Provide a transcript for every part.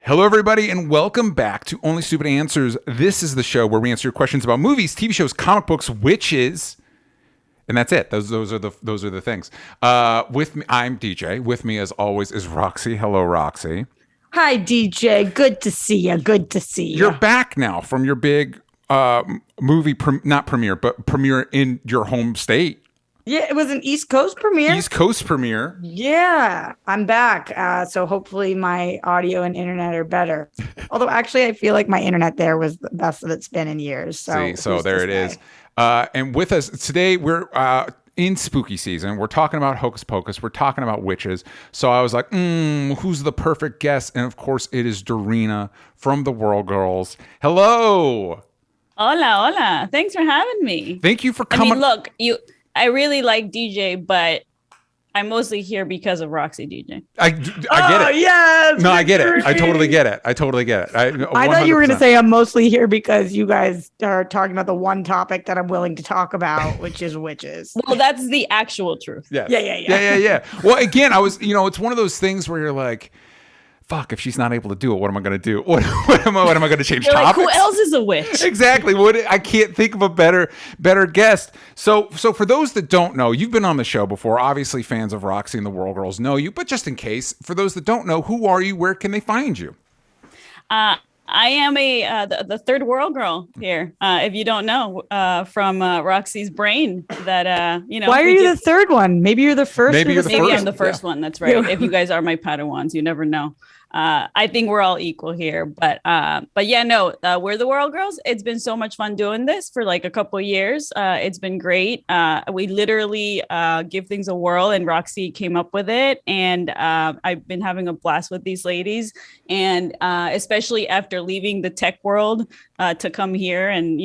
Hello, everybody, and welcome back to Only Stupid Answers. This is the show where we answer your questions about movies, TV shows, comic books, witches, and that's it. Those are the things. With me, I'm DJ. With me, as always, is Roxy. Hello, Roxy. Hi, DJ. Good to see you. Good to see you. You're back now from your big movie, not premiere, but premiere in your home state. Yeah, it was an East Coast premiere. East Coast premiere. Yeah, I'm back. So hopefully my audio and internet are better. Although actually I feel like my internet there was the best that it's been in years. So there it is. And with us today, we're in spooky season. We're talking about Hocus Pocus. We're talking about witches. So I was like, who's the perfect guest? And of course it is Dorina from the World Girls. Hello. Hola, hola. Thanks for having me. Thank you for coming. I mean, look, I really like DJ, but I'm mostly here because of Roxy DJ. I get it. Yes. No, I get it. I totally get it. I thought you were going to say I'm mostly here because you guys are talking about the one topic that I'm willing to talk about, which is witches. Well, that's the actual truth. Yes. Yeah. Well, again, it's one of those things where you're like, fuck, if she's not able to do it, what am I going to do? What am I going to change You're topics? like, who else is a witch? Exactly. I can't think of a better guest. So for those that don't know, you've been on the show before. Obviously, fans of Roxy and the World Girls know you. But just in case, for those that don't know, who are you? Where can they find you? I am the third World Girl here. If you don't know, from Roxy's brain, that Why are you the third one? Maybe you're the first. Maybe I'm the first one. That's right. If you guys are my Padawans, you never know. I think we're all equal here, but yeah, no, we're the World Girls. It's been so much fun doing this for like a couple of years. It's been great. We literally give things a whirl, and Roxy came up with it, and I've been having a blast with these ladies, and especially after leaving the tech world to come here and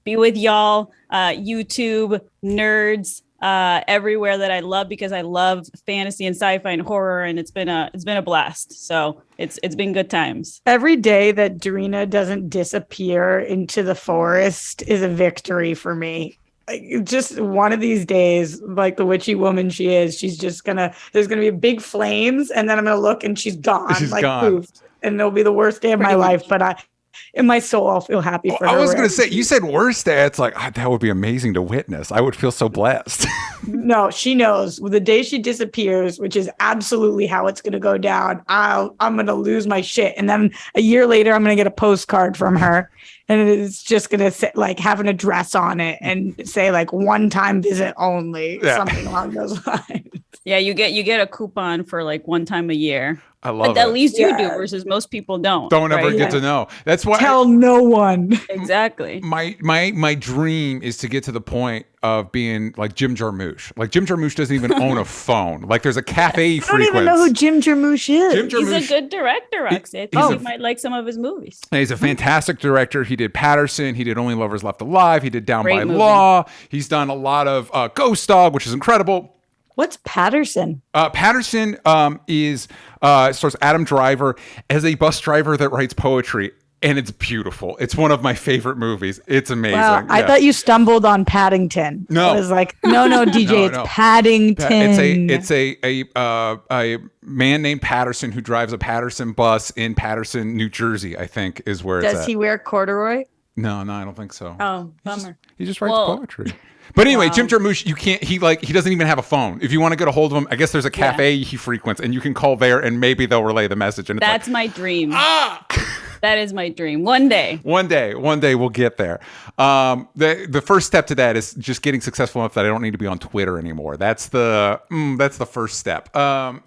be with y'all, YouTube nerds. Everywhere that I love, because I love fantasy and sci-fi and horror, and it's been a blast. So it's been good times. Every day that Dorina doesn't disappear into the forest is a victory for me. Like, just one of these days, like the witchy woman she is, there's gonna be big flames, and then I'm gonna look and she's gone. She's gone. Poof. And it'll be the worst day of my life. But in my soul, I'll feel happy for her. I was going to say, you said worst day. It's like, that would be amazing to witness. I would feel so blessed. No, she knows. The day she disappears, which is absolutely how it's going to go down, I'm going to lose my shit. And then a year later, I'm going to get a postcard from her. And it's just going to say, like, have an address on it and say, like, one-time visit only, something along those lines. Yeah, you get a coupon for like one time a year. I love it. At it. least you do, versus most people don't. Ever get to know. That's why. Tell no one. Exactly. My dream is to get to the point of being like Jim Jarmusch. Like Jim Jarmusch doesn't even own a phone. Like there's a cafe frequency. I don't even know who Jim Jarmusch is. He's a good director, Roxy. I think you might like some of his movies. He's a fantastic director. He did Patterson. He did Only Lovers Left Alive. He did Down by movie. Law. He's done a lot of Ghost Dog, which is incredible. What's Patterson? Patterson stars Adam Driver as a bus driver that writes poetry, and it's beautiful. It's one of my favorite movies. It's amazing. Wow, I thought you stumbled on Paddington. No, I was like, no, DJ, it's Paddington. It's a man named Patterson who drives a Patterson bus in Patterson, New Jersey. I think is where it's at. Does he wear corduroy? No, I don't think so. Oh, bummer. He just writes poetry. But anyway, Jim Jarmusch, you can't. He doesn't even have a phone. If you want to get a hold of him, I guess there's a cafe he frequents, and you can call there, and maybe they'll relay the message. And that's my dream. That is my dream. One day we'll get there. The first step to that is just getting successful enough that I don't need to be on Twitter anymore. That's the first step.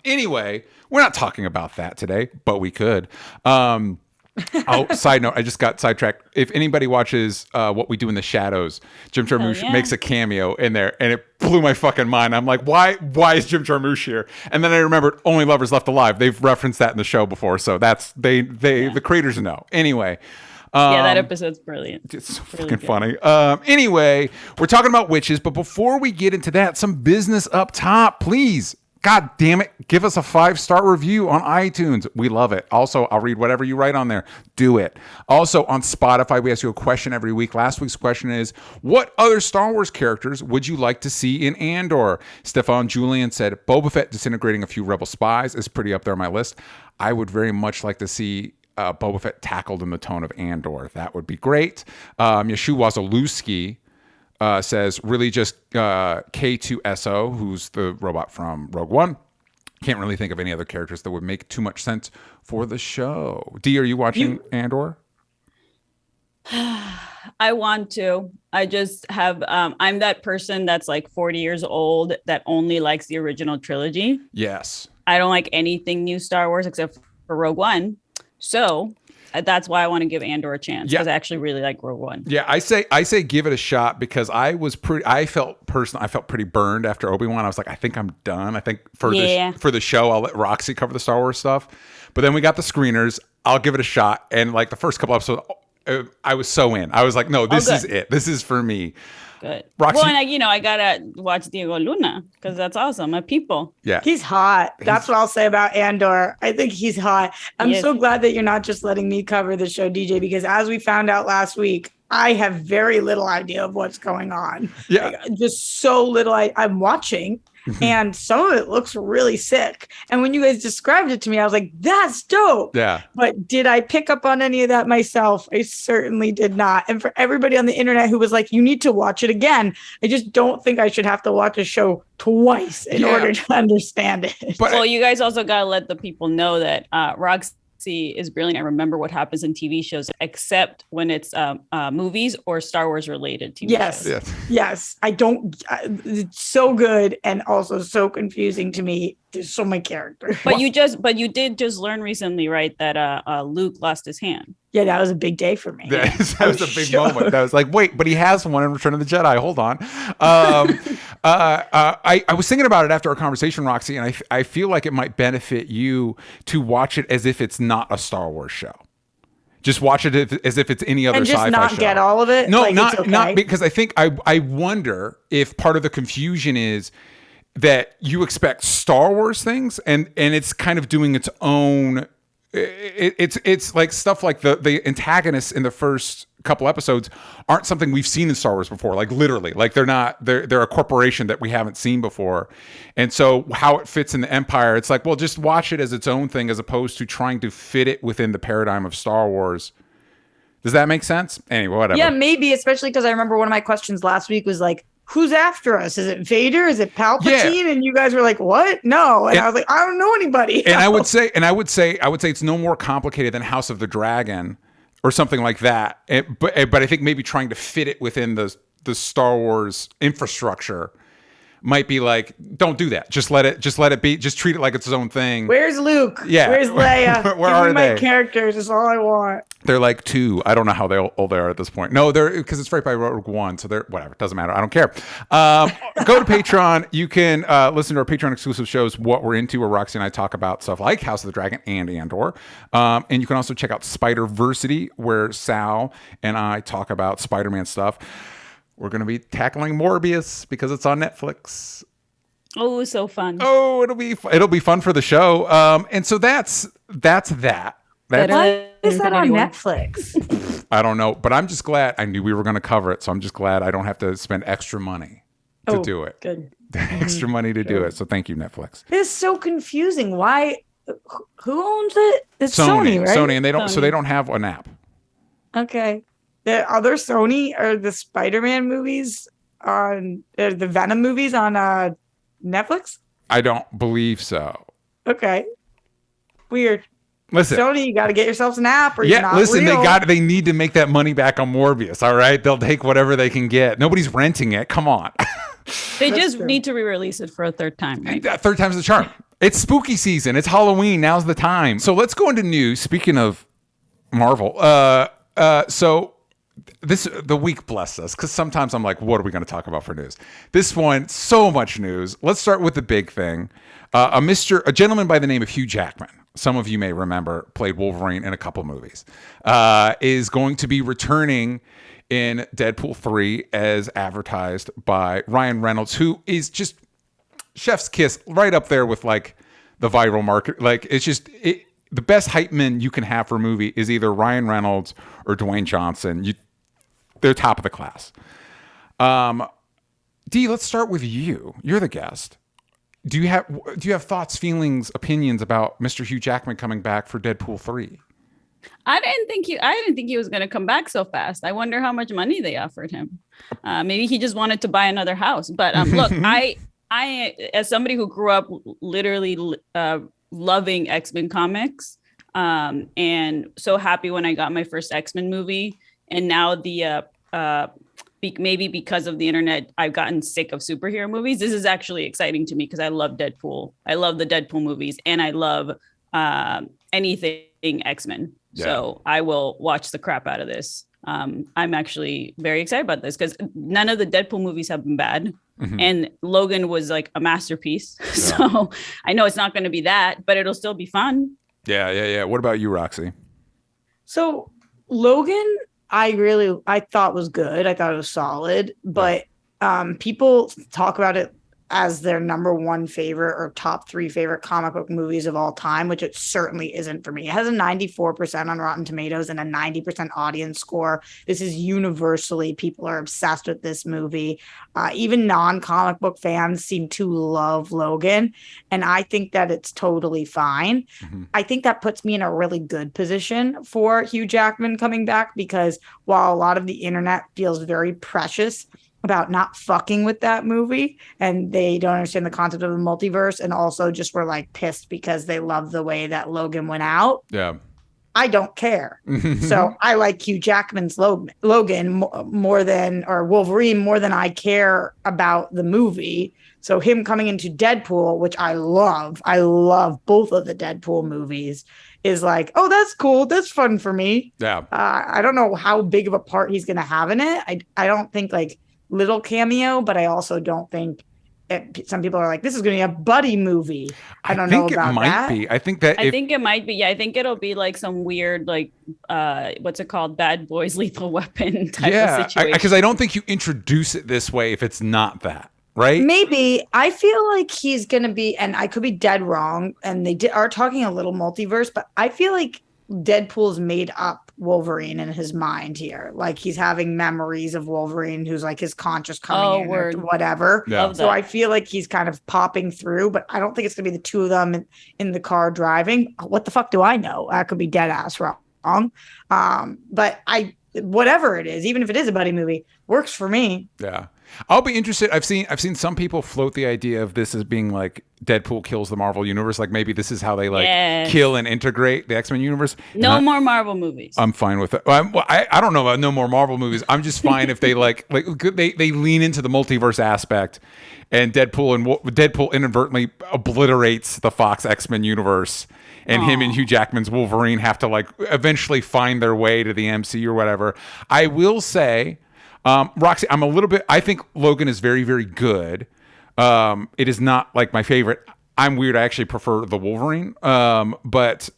Anyway, we're not talking about that today, but we could. Side note, I just got sidetracked. If anybody watches What We Do in the Shadows, Jim Jarmusch makes a cameo in there, and it blew my fucking mind. I'm like, why is Jim Jarmusch here? And then I remembered Only Lovers Left Alive. They've referenced that in the show before, so that's the creators know. Anyway. That episode's brilliant. It's so fucking funny. Anyway, we're talking about witches, but before we get into that, some business up top, please. God damn it. Give us a 5-star review on iTunes. We love it. Also, I'll read whatever you write on there. Do it. Also, on Spotify, we ask you a question every week. Last week's question is, what other Star Wars characters would you like to see in Andor? Stefan Julian said, Boba Fett disintegrating a few rebel spies is pretty up there on my list. I would very much like to see Boba Fett tackled in the tone of Andor. That would be great. Yeshua Zalewski says, really just K2SO, who's the robot from Rogue One. Can't really think of any other characters that would make too much sense for the show. D, are you watching Andor? I want to. I just have, I'm that person that's like 40 years old that only likes the original trilogy. Yes. I don't like anything new Star Wars except for Rogue One. So that's why I want to give Andor a chance, because I actually really like Rogue One. Yeah, I say give it a shot, because I felt pretty burned after Obi-Wan. I was like, I think I'm done. I think for the show, I'll let Roxy cover the Star Wars stuff. But then we got the screeners. I'll give it a shot. And like the first couple episodes, I was so in. I was like, no, this is it. This is for me. Good. Roxy, well, and I gotta watch Diego Luna, because that's awesome. My people. Yeah, he's hot. That's what I'll say about Andor. I think he's hot. I'm so glad that you're not just letting me cover the show, DJ, because as we found out last week, I have very little idea of what's going on. Yeah, like, just so little. I'm watching. And some of it looks really sick. And when you guys described it to me, I was like, that's dope. Yeah. But did I pick up on any of that myself? I certainly did not. And for everybody on the internet who was like, you need to watch it again, I just don't think I should have to watch a show twice in order to understand it. But you guys also got to let the people know that Roxy is brilliant. I remember what happens in TV shows, except when it's movies or Star Wars related TV shows. Yes. I don't. It's so good and also so confusing to me. There's so many characters. But you did just learn recently, right, that Luke lost his hand. Yeah, that was a big day for me. That was a big moment. That was like, wait, but he has one in Return of the Jedi. Hold on. I was thinking about it after our conversation, Roxy, and I feel like it might benefit you to watch it as if it's not a Star Wars show. Just watch it as if it's any other sci-fi show. And just not get all of it? No, like, not because I think I wonder if part of the confusion is that you expect Star Wars things and it's kind of doing its own. It's like stuff like the antagonists in the first couple episodes aren't something we've seen in Star Wars before. Like literally, like they're a corporation that we haven't seen before. And so how it fits in the Empire, it's like, well, just watch it as its own thing as opposed to trying to fit it within the paradigm of Star Wars. Does that make sense? Anyway, whatever. Yeah, maybe, especially because I remember one of my questions last week was like, who's after us? Is it Vader? Is it Palpatine? Yeah. And you guys were like, what? No. And I was like, I don't know anybody. And I would say it's no more complicated than House of the Dragon or something like that. But I think maybe trying to fit it within the Star Wars infrastructure might be like, don't do that. Just let it be. Just treat it like it's its own thing. Where's Luke? Yeah. Where's Leia? Where are they? My characters is all I want. They're like 2. I don't know how old they are at this point. No, they're because it's right by Rogue One, so they're whatever. It doesn't matter. I don't care. Go to Patreon. You can listen to our Patreon exclusive shows, What We're Into, where Roxy and I talk about stuff like House of the Dragon and Andor. And you can also check out Spider-Versity, where Sal and I talk about Spider-Man stuff. We're going to be tackling Morbius because it's on Netflix. Oh, so fun. Oh, it'll be fun for the show. And so that's that. Why is that on Netflix? I don't know, but I'm just glad. I knew we were going to cover it, so I'm just glad I don't have to spend extra money to do it. Good. Extra money to do it. So thank you, Netflix. It's so confusing. Why? Who owns it? It's Sony, right? Sony, and they don't have an app. Okay. The other Sony are the Spider-Man movies on the Venom movies on Netflix? I don't believe so. Okay. Weird. Listen, Sony, you got to get yourselves an app, or you're not real. They need to make that money back on Morbius. All right, they'll take whatever they can get. Nobody's renting it. Come on. They just need to re-release it for a third time. Right? Third time's the charm. It's spooky season. It's Halloween. Now's the time. So let's go into news. Speaking of Marvel, so the week blessed us, because sometimes I'm like, what are we going to talk about for news? This one, so much news. Let's start with the big thing. A gentleman by the name of Hugh Jackman, some of you may remember, played Wolverine in a couple movies, is going to be returning in Deadpool 3 as advertised by Ryan Reynolds, who is just chef's kiss right up there with like the viral market. Like it's just the best hype man you can have for a movie is either Ryan Reynolds or Dwayne Johnson. They're top of the class. D, let's start with you. You're the guest. Do you have thoughts, feelings, opinions about Mr. Hugh Jackman coming back for Deadpool 3? I didn't think he was going to come back so fast. I wonder how much money they offered him. Maybe he just wanted to buy another house. But look, I as somebody who grew up literally loving X-Men comics, and so happy when I got my first X-Men movie, and now maybe because of the internet, I've gotten sick of superhero movies. This is actually exciting to me because I love Deadpool. I love the Deadpool movies, and I love anything X-Men. Yeah. So I will watch the crap out of this. I'm actually very excited about this because none of the Deadpool movies have been bad. Mm-hmm. And Logan was like a masterpiece. Yeah. So I know it's not going to be that, but it'll still be fun. Yeah. What about you, Roxy? So Logan, I thought was good. I thought it was solid, but people talk about it as their number one favorite or top 3 favorite comic book movies of all time, which it certainly isn't for me. It has a 94% on Rotten Tomatoes and a 90% audience score. This is universally, people are obsessed with this movie. Even non-comic book fans seem to love Logan, and I think that it's totally fine. Mm-hmm. I think that puts me in a really good position for Hugh Jackman coming back, because while a lot of the internet feels very precious about not fucking with that movie, and they don't understand the concept of the multiverse, and also just were like pissed because they love the way that Logan went out. Yeah. I don't care. So I like Hugh Jackman's Logan more than, or Wolverine more than I care about the movie. So him coming into Deadpool, which I love both of the Deadpool movies, is like, oh, that's cool. That's fun for me. Yeah. I don't know how big of a part he's going to have in it. I don't think like little cameo, but I also don't think some people are like, this is going to be a buddy movie. I don't know about that. I think it might be. Yeah, I think it'll be like some weird, like, what's it called? Bad Boys Lethal Weapon type of situation. Because I don't think you introduce it this way if it's not that, right? Maybe. I feel like he's going to be, and I could be dead wrong, and they are talking a little multiverse, but I feel like Deadpool's made up Wolverine in his mind here. Like he's having memories of Wolverine, who's like his conscious coming in or whatever. Yeah. So I feel like he's kind of popping through, but I don't think it's gonna be the two of them in the car driving. What the fuck do I know? I could be dead ass wrong. But whatever it is, even if it is a buddy movie, works for me. Yeah. I'll be interested. I've seen some people float the idea of this as being like Deadpool kills the Marvel universe. Like maybe this is how they kill and integrate the X-Men universe. No more Marvel movies. I'm fine with it. I don't know about no more Marvel movies. I'm just fine if they they lean into the multiverse aspect, and Deadpool inadvertently obliterates the Fox X-Men universe. And him and Hugh Jackman's Wolverine have to like eventually find their way to the MCU or whatever. I will say, Roxy, I think Logan is very, very good. It is not like my favorite. I'm weird. I actually prefer the Wolverine. But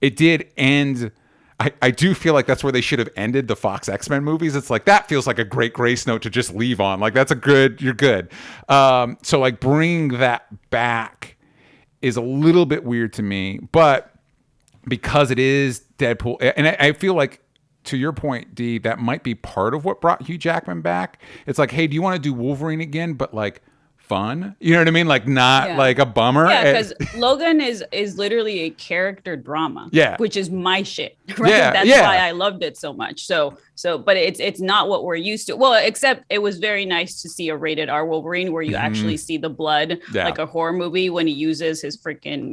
it did end. I do feel like that's where they should have ended the Fox X-Men movies. It's like, that feels like a great grace note to just leave on. Like you're good. So like bringing that back is a little bit weird to me, but because it is Deadpool, and I feel like, to your point, D, that might be part of what brought Hugh Jackman back. It's like, hey, do you want to do Wolverine again, but like fun? You know what I mean? Like not like a bummer. Yeah, because Logan is literally a character drama. Yeah, which is my shit. Right? Yeah, that's why I loved it so much. So, but it's not what we're used to. Well, except it was very nice to see a rated R Wolverine where you actually see the blood, like a horror movie, when he uses his freaking,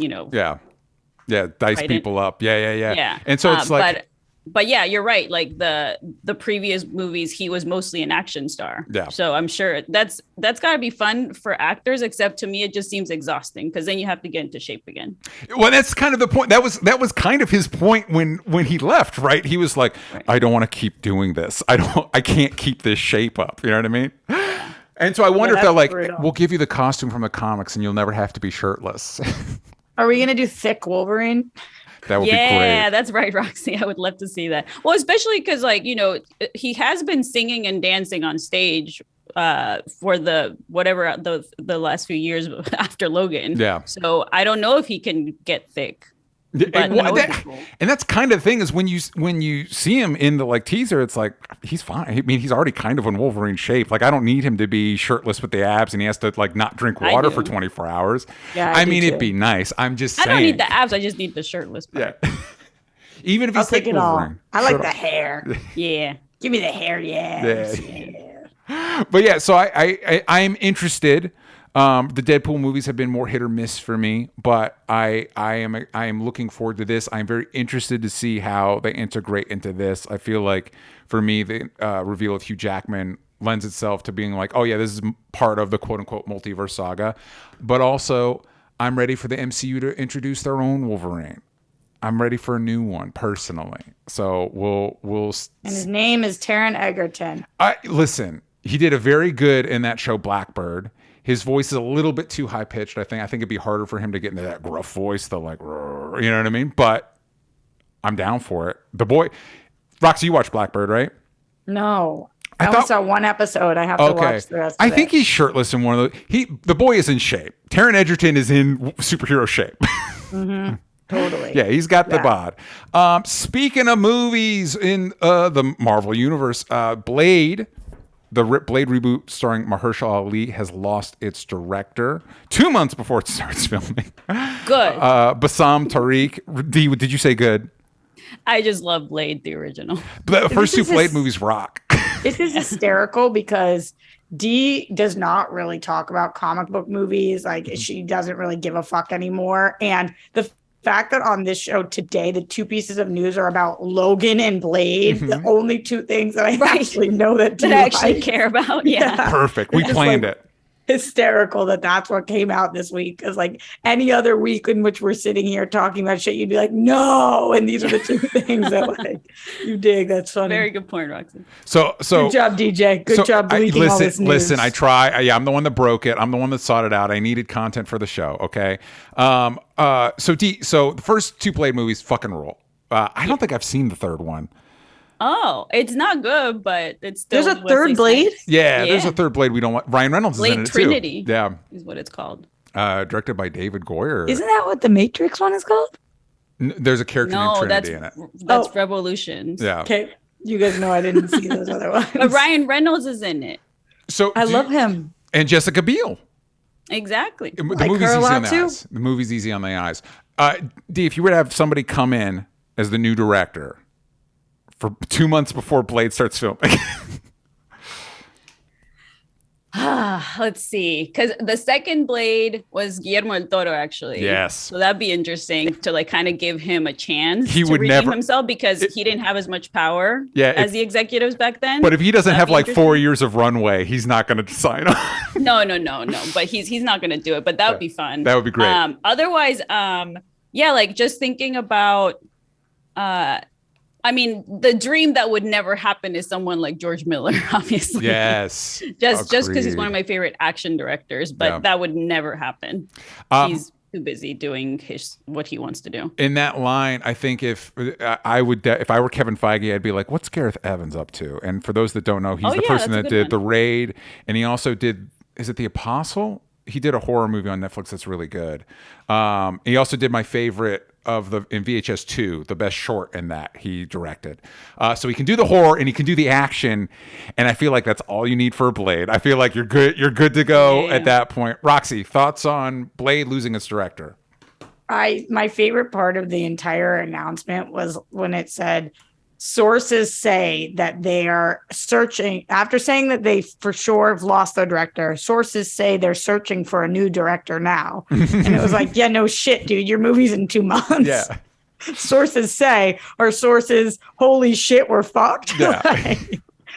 dice people up. Yeah. And so it's like. But yeah, you're right. Like the previous movies, he was mostly an action star. Yeah. So I'm sure that's got to be fun for actors. Except to me, it just seems exhausting because then you have to get into shape again. Well, that's kind of the point. That was kind of his point when he left. Right. He was like, I don't want to keep doing this. I can't keep this shape up. You know what I mean? And so I wonder if they're like, we'll give you the costume from the comics and you'll never have to be shirtless. Are we gonna do thick Wolverine? That would be great. Yeah, that's right, Roxy. I would love to see that. Well, especially because, like, he has been singing and dancing on stage for the last few years after Logan. Yeah. So I don't know if he can get thick. And that's kind of the thing is when you see him in the like teaser, it's like he's fine. I mean, he's already kind of in Wolverine shape. Like I don't need him to be shirtless with the abs and he has to like not drink water for 24 hours. Yeah, I mean, it'd be nice. I'm just saying. I don't need the abs. I just need the shirtless part. Yeah. Even if I'll he's like take it all. Wolverine. I like Shut the up. hair. Yeah. Give me the hair, yeah. But yeah, so I am interested. The Deadpool movies have been more hit or miss for me, but I am looking forward to this. I'm very interested to see how they integrate into this. I feel like for me, the reveal of Hugh Jackman lends itself to being like, oh yeah, this is part of the quote unquote multiverse saga. But also, I'm ready for the MCU to introduce their own Wolverine. I'm ready for a new one personally. So we'll. And his name is Taron Egerton. Listen. He did a very good in that show Blackbird. His voice is a little bit too high pitched. I think it'd be harder for him to get into that gruff voice, the like, you know what I mean? But I'm down for it. The boy, Roxy, you watched Blackbird, right? No, I only saw one episode. I have to watch the rest. I think he's shirtless in one of those. The boy is in shape. Taron Egerton is in superhero shape. Mm-hmm. Totally. Yeah, he's got the bod. Speaking of movies in the Marvel universe, Blade. The Blade reboot starring Mahershala Ali has lost its director 2 months before it starts filming. Good. Bassam Tariq. Did you say good? I just love Blade, the original. The first two Blade movies rock. This is hysterical because Dee does not really talk about comic book movies. Like she doesn't really give a fuck anymore. And the fact that on this show today, the two pieces of news are about Logan and Blade, the only two things that I actually know that I actually care about. Yeah. Perfect. We planned it. Hysterical that's what came out this week. Because like any other week in which we're sitting here talking about shit, you'd be like, no. And these are the two things that like you dig. That's funny. Very good point, Roxy. So good job, DJ. Good job leaking all this news. Listen, I try. I'm the one that broke it. I'm the one that sought it out. I needed content for the show. Okay. So the first two Blade movies fucking rule. I don't think I've seen the third one. Oh, it's not good, but it's still. There's a third Blade? Yeah, there's a third Blade we don't want. Ryan Reynolds is in it Trinity too. Yeah. Is what it's called. Directed by David Goyer. Isn't that what the Matrix one is called? There's a character named Trinity in it. That's Revolutions. Yeah. Okay. You guys know I didn't see those other ones. But Ryan Reynolds is in it. So I love him. And Jessica Biel. Exactly. The movie's easy on the eyes. The movie's easy on the eyes. Dee, if you were to have somebody come in as the new director for 2 months before Blade starts filming. Let's see. Because the second Blade was Guillermo del Toro, actually. Yes. So that'd be interesting to like kind of give him a chance to redeem himself because he didn't have as much power as the executives back then. But if he doesn't have like 4 years of runway, he's not going to sign on. No. But he's not going to do it. But that would be fun. That would be great. Otherwise, like just thinking about I mean, the dream that would never happen is someone like George Miller, obviously. Yes. just because he's one of my favorite action directors, but that would never happen. He's too busy doing what he wants to do. In that line, I think if I were Kevin Feige, I'd be like, "What's Gareth Evans up to?" And for those that don't know, he's the person that did The Raid, and he also did. Is it The Apostle? He did a horror movie on Netflix that's really good. He also did my favorite in VHS 2, the best short in that he directed. So he can do the horror and he can do the action, and I feel like that's all you need for a Blade. I feel like you're good to go at that point. Roxy, thoughts on Blade losing its director? My favorite part of the entire announcement was when it said, sources say that they are searching, after saying that they for sure have lost their director, sources say they're searching for a new director now. And it was like, yeah, no shit, dude, your movie's in 2 months. Yeah. Sources say, or sources, holy shit, we're fucked. Yeah.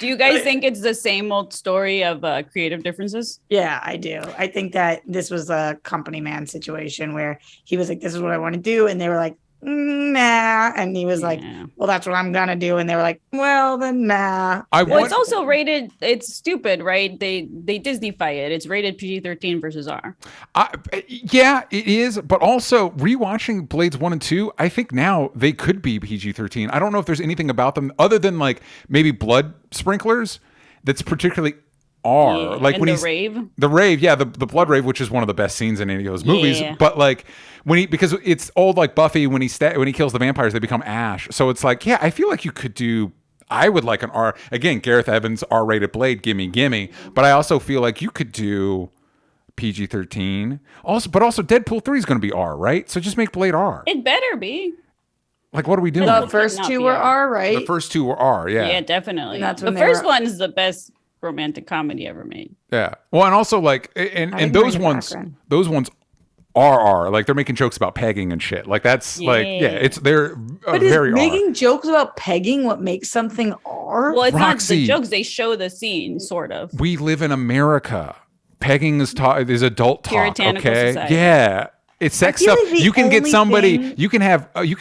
Do you guys think it's the same old story of creative differences? Yeah, I do. I think that this was a company man situation where he was like, this is what I want to do. And they were like, nah, and he was like, well, that's what I'm gonna do, and they were like, well, then nah. It's also rated, it's stupid, right? They Disney-fy it. It's rated PG-13 versus R. Yeah, it is, but also rewatching Blades 1 and 2, I think now they could be PG-13. I don't know if there's anything about them other than like maybe blood sprinklers that's particularly R. Yeah, like when the rave, yeah, the blood rave, which is one of the best scenes in any of those movies. Yeah. But like because it's old like Buffy, when he kills the vampires, they become ash. So it's like, yeah, I feel like you could do. I would like an R again. Gareth Evans R-rated Blade, gimme. But I also feel like you could do PG-13. But also Deadpool 3 is going to be R, right? So just make Blade R. It better be. Like, what are we doing? The first two were R, right? The first two were R, yeah. Yeah, definitely. And that's The when they first were- one is the best romantic comedy ever made. Yeah. Well, and also like, and didn't those bring it ones, back then. those ones are like they're making jokes about pegging and shit. Like that's like, yeah, it's they're But is very making jokks about pegging what makes something R? Well, it's Roxy. not the jokes. They show the scene, sort of. We live in America. Pegging is adult talk. Puritanical Okay. society. Yeah. It's sex feel stuff. like the You can get only somebody. thing- You can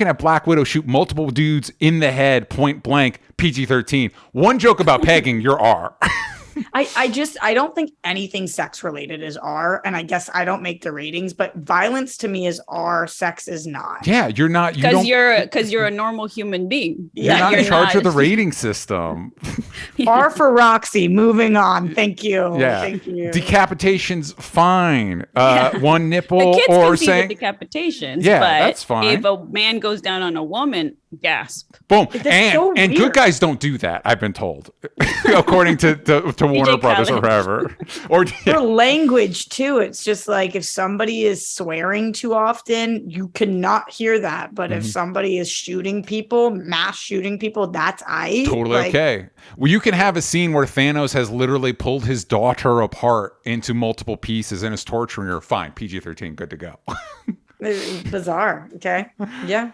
have Black Widow shoot multiple dudes in the head, point blank, PG-13. One joke about pegging, you're R. I don't think anything sex related is R, and I guess I don't make the ratings, but violence to me is R, sex is not. Yeah, you're not. Because you're a normal human being. You're not you're in charge of the rating system. R for Roxy. Moving on. Thank you. Yeah. Thank you. Decapitation's fine. One The nipple kids or can see saying, the decapitations. Yeah, but that's fine. If a man goes down on a woman, gasp. boom. That's And so good weird. guys don't do that, I've been told. According to Warner Brothers or whoever. Or For language too, it's just like if somebody is swearing too often, you cannot hear that. But Mm-hmm. if somebody is shooting people, mass shooting people, that's totally like, okay. Well, you can have a scene where Thanos has literally pulled his daughter apart into multiple pieces and is torturing her. Fine, PG-13, good to go. Bizarre. Okay. Yeah.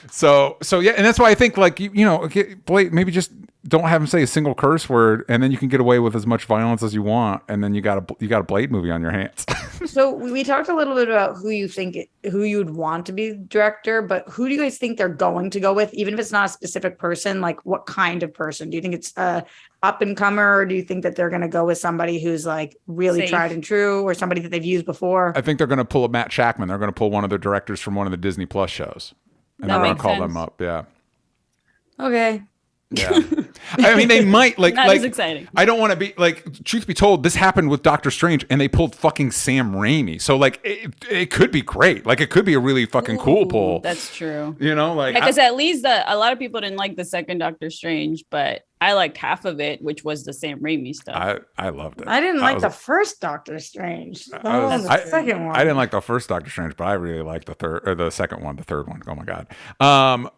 So yeah, and that's why I think like maybe just don't have him say a single curse word, and then you can get away with as much violence as you want, and then you got a Blade movie on your hands. So we talked a little bit about who you'd want to be the director, but who do you guys think they're going to go with? Even if it's not a specific person, like what kind of person? Do you think it's a up and comer, or do you think that they're going to go with somebody who's like really Safe. tried and true, or somebody that they've used before? I think they're going to pull a Matt Shackman. They're going to pull one of the directors from one of the Disney Plus shows, and That they're going to makes call sense. them up. Yeah. Okay. Yeah. I mean, they might like Not like as exciting. I don't want to be like, truth be told, this happened with Doctor Strange and they pulled fucking Sam Raimi. So like it could be great. Like it could be a really fucking cool pull. That's true. Like Because at least a lot of people didn't like the second Doctor Strange, but I liked half of it, which was the Sam Raimi stuff. I loved it. I didn't like was- the first Doctor Strange. I Second one. I didn't like the first Doctor Strange, but I really liked the second one, the third one. Oh my God.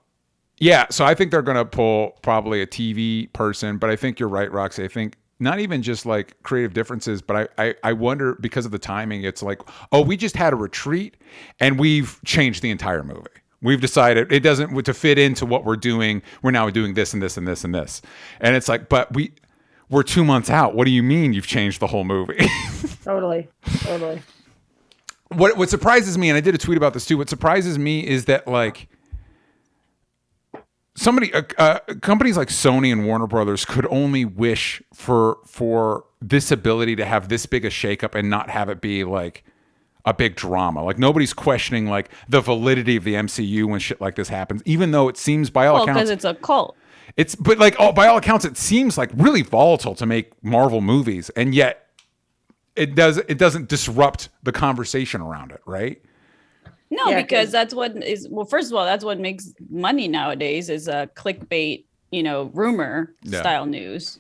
Yeah, so I think they're gonna pull probably a TV person, but I think you're right, Roxy. I think not even just like creative differences, but I wonder because of the timing, it's like, oh, we just had a retreat and we've changed the entire movie. We've decided it doesn't to fit into what we're doing. We're now doing this and this and this and this, and it's like, but we're 2 months out. What do you mean you've changed the whole movie? Totally. What surprises me, and I did a tweet about this too. What surprises me is that like companies like Sony and Warner Brothers could only wish for this ability to have this big a shakeup and not have it be like a big drama. Like nobody's questioning like the validity of the MCU when shit like this happens, even though it seems by all accounts because it's a cult. but like by all accounts it seems like really volatile to make Marvel movies, and yet it doesn't disrupt the conversation around it, right? No, Yeah, because 'cause- that's what is first of all, that's what makes money nowadays is a clickbait, rumor style news.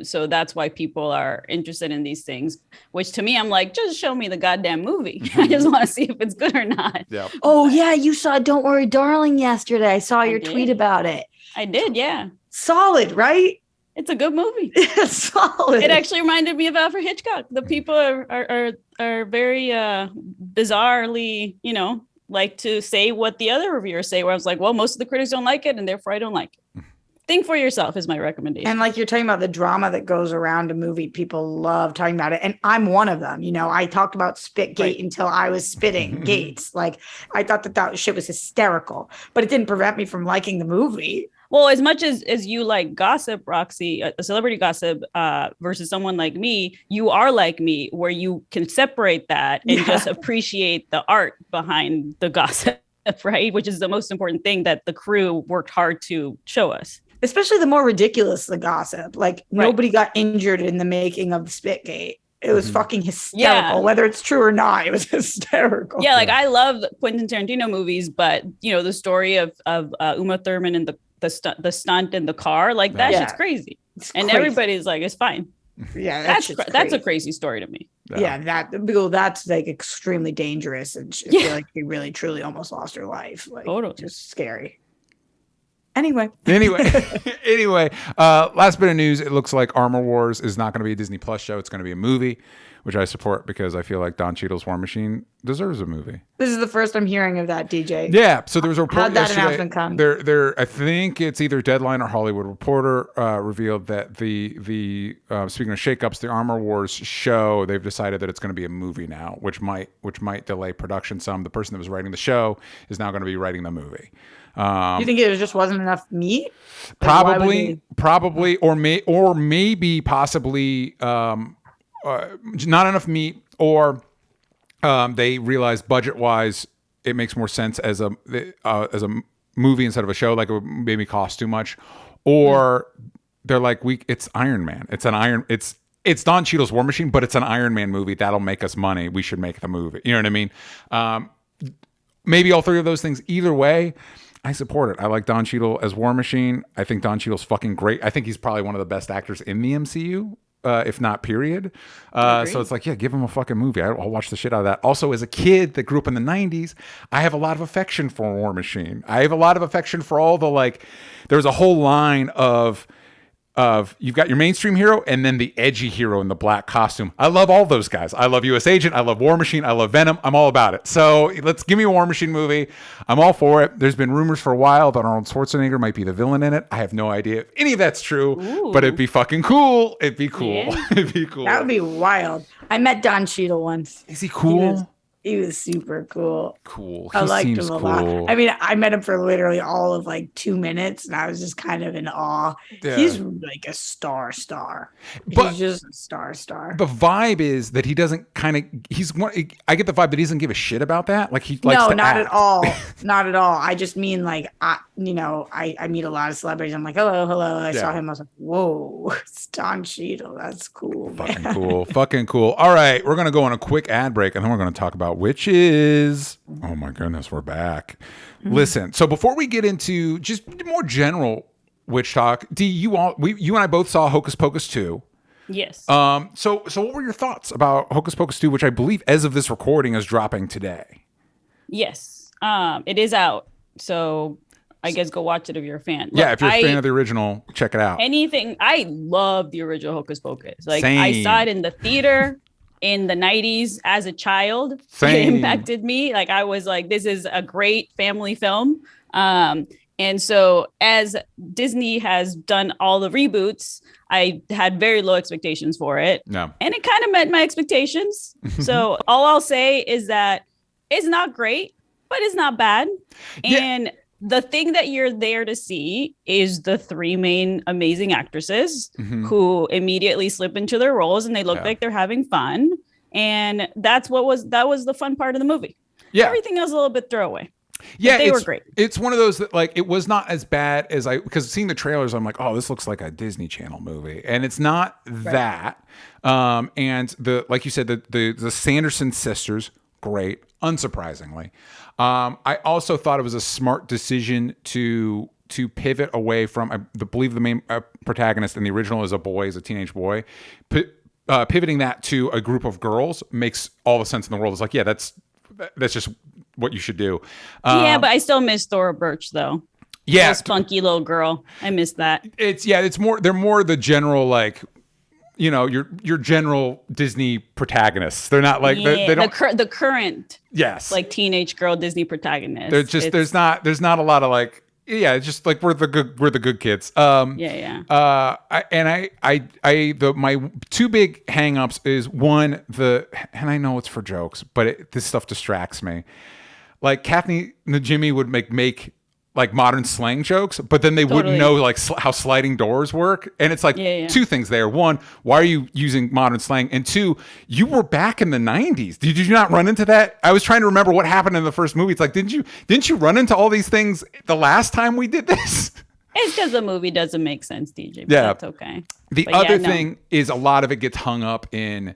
So that's why people are interested in these things, which to me, I'm like, just show me the goddamn movie. I just want to see if it's good or not. Yeah. Oh yeah, you saw Don't Worry Darling yesterday. I saw your did. tweet about it. I did, yeah. Solid, right? It's a good movie. Solid. It actually reminded me of Alfred Hitchcock. The people are very bizarrely, like to say what the other reviewers say, where I was like, well, most of the critics don't like it, and therefore I don't like it. Think for yourself is my recommendation. And like you're talking about the drama that goes around a movie, people love talking about it. And I'm one of them. I talked about Spitgate Right. until I was spitting gates. Like I thought that shit was hysterical, but it didn't prevent me from liking the movie. Well, as much as you like gossip, Roxy, a celebrity gossip versus someone like me, you are like me, where you can separate that and just appreciate the art behind the gossip, right? Which is the most important thing that the crew worked hard to show us. Especially the more ridiculous the gossip. Like nobody got injured in the making of Spitgate. It was fucking hysterical. Yeah. Whether it's true or not, it was hysterical. Yeah, like I love Quentin Tarantino movies, but the story of Uma Thurman and the stunt in the car, like that Yeah. shit's crazy. It's And crazy. everybody's like, it's fine. Yeah, That's a crazy story to me. Yeah, that's like extremely dangerous, and I feel like she really truly almost lost her life. Like, Totally. just scary. Anyway. Anyway, last bit of news. It looks like Armor Wars is not going to be a Disney Plus show. It's going to be a movie, which I support because I feel like Don Cheadle's War Machine deserves a movie. This is the first I'm hearing of that, DJ. Yeah, so there was a report How'd that yesterday. announcement come? There, I think it's either Deadline or Hollywood Reporter revealed that the speaking of shakeups, the Armor Wars show, they've decided that it's going to be a movie now, which might delay production some. The person that was writing the show is now going to be writing the movie. You think it just wasn't enough meat? Probably, or maybe possibly not enough meat, or they realized budget-wise it makes more sense as a movie instead of a show. Like it would maybe cost too much, or they're like, it's Iron Man. It's Don Cheadle's War Machine, but it's an Iron Man movie that'll make us money. We should make the movie. You know what I mean? Maybe all three of those things. Either way, I support it. I like Don Cheadle as War Machine. I think Don Cheadle's fucking great. I think he's probably one of the best actors in the MCU. If not period. So it's like, yeah, give him a fucking movie. I'll watch the shit out of that. Also, as a kid that grew up in the 90s, I have a lot of affection for War Machine. I have a lot of affection for all the, like, there's a whole line of you've got your mainstream hero and then the edgy hero in the black costume. I love all those guys. I love US Agent. I love War Machine. I love Venom. I'm all about it. So let's give me a War Machine movie. I'm all for it. There's been rumors for a while that Arnold Schwarzenegger might be the villain in it. I have no idea if any of that's true, but it'd be fucking cool. It'd be cool. Yeah. It'd be cool. That would be wild. I met Don Cheadle once. Is he cool? He was super cool. Cool. I liked him a cool. lot. I mean, I met him for literally all of like 2 minutes, and I was just kind of in awe. Yeah. He's like a star. But he's just a star. The vibe is that he doesn't kind of. I get the vibe that he doesn't give a shit about that. Like he likes to not act. at all. Not at all. I just mean like I meet a lot of celebrities. I'm like, hello. I saw him. I was like, whoa, it's Don Cheadle. That's cool. Fucking cool. All right, we're gonna go on a quick ad break, and then we're gonna talk about witches. Oh my goodness, we're back. Listen, so before we get into just more general witch talk, D, you and I both saw Hocus Pocus 2. Yes. So what were your thoughts about Hocus Pocus 2, which I believe as of this recording is dropping today? Yes. It is out. So I guess go watch it if you're a fan. Yeah, if you're a fan of the original, check it out. I love the original Hocus Pocus. Like Same. I saw it in the theater in the 90s as a child. Same. It impacted me. Like I was like, this is a great family film. And so as Disney has done all the reboots, I had very low expectations for it. No. And it kind of met my expectations. So all I'll say is that it's not great, but it's not bad. And the thing that you're there to see is the three main amazing actresses who immediately slip into their roles and they look like they're having fun. And that was the fun part of the movie. Yeah. Everything else a little bit throwaway. Yeah, they were great. It's one of those that like it was not as bad as because seeing the trailers, I'm like, oh, this looks like a Disney Channel movie, and it's not that. And like you said, the Sanderson sisters, great, unsurprisingly. I also thought it was a smart decision to pivot away from. I believe the main protagonist in the original is a teenage boy. Pivoting that to a group of girls makes all the sense in the world. It's like, yeah, that's just what you should do. But I still miss Thora Birch though. Yeah, little spunky little girl. I miss that. It's more. They're more the general like, your general Disney protagonists. They're not like they don't the current like teenage girl Disney protagonist. They're just there's not a lot of like it's just like we're the good kids. My two big hangups is one and I know it's for jokes, but this stuff distracts me. Like Kathy Najimy would make like modern slang jokes, but then they wouldn't know like how sliding doors work. And it's like two things there. One, why are you using modern slang? And two, you were back in the 90s. Did you not run into that? I was trying to remember what happened in the first movie. It's like, didn't you run into all these things the last time we did this? It's because the movie doesn't make sense, DJ. But that's okay. The other thing is a lot of it gets hung up in.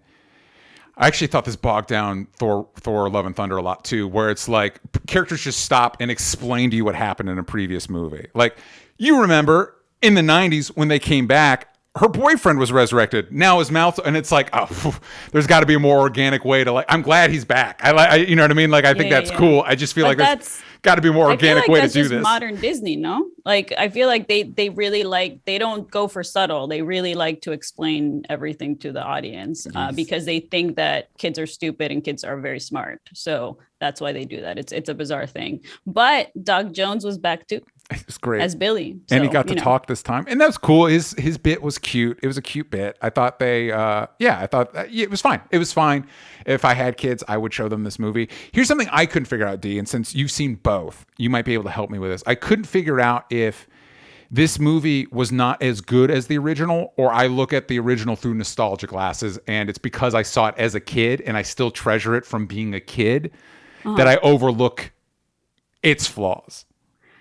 I actually thought this bogged down Thor Love and Thunder a lot too, where it's like characters just stop and explain to you what happened in a previous movie. Like you remember in the 90s when they came back, her boyfriend was resurrected. Now his mouth, and it's like, oh, there's got to be a more organic way to like. I'm glad he's back. I you know what I mean? Like I think that's cool. I just feel like there's got to be a more I feel organic like way to that's do just this. modern Disney, no? Like I feel like they really they don't go for subtle. They really like to explain everything to the audience because they think that kids are stupid and kids are very smart. So that's why they do that. It's a bizarre thing. But Doug Jones was back too. It's great As Billy. and he So, got to talk this time, and that was cool. His bit was cute. It was a cute bit. I thought it was fine. It was fine. If I had kids, I would show them this movie. Here's something I couldn't figure out, D, and since you've seen both, you might be able to help me with this. I couldn't figure out if this movie was not as good as the original, or I look at the original through nostalgia glasses, and it's because I saw it as a kid and I still treasure it from being a kid that I overlook its flaws.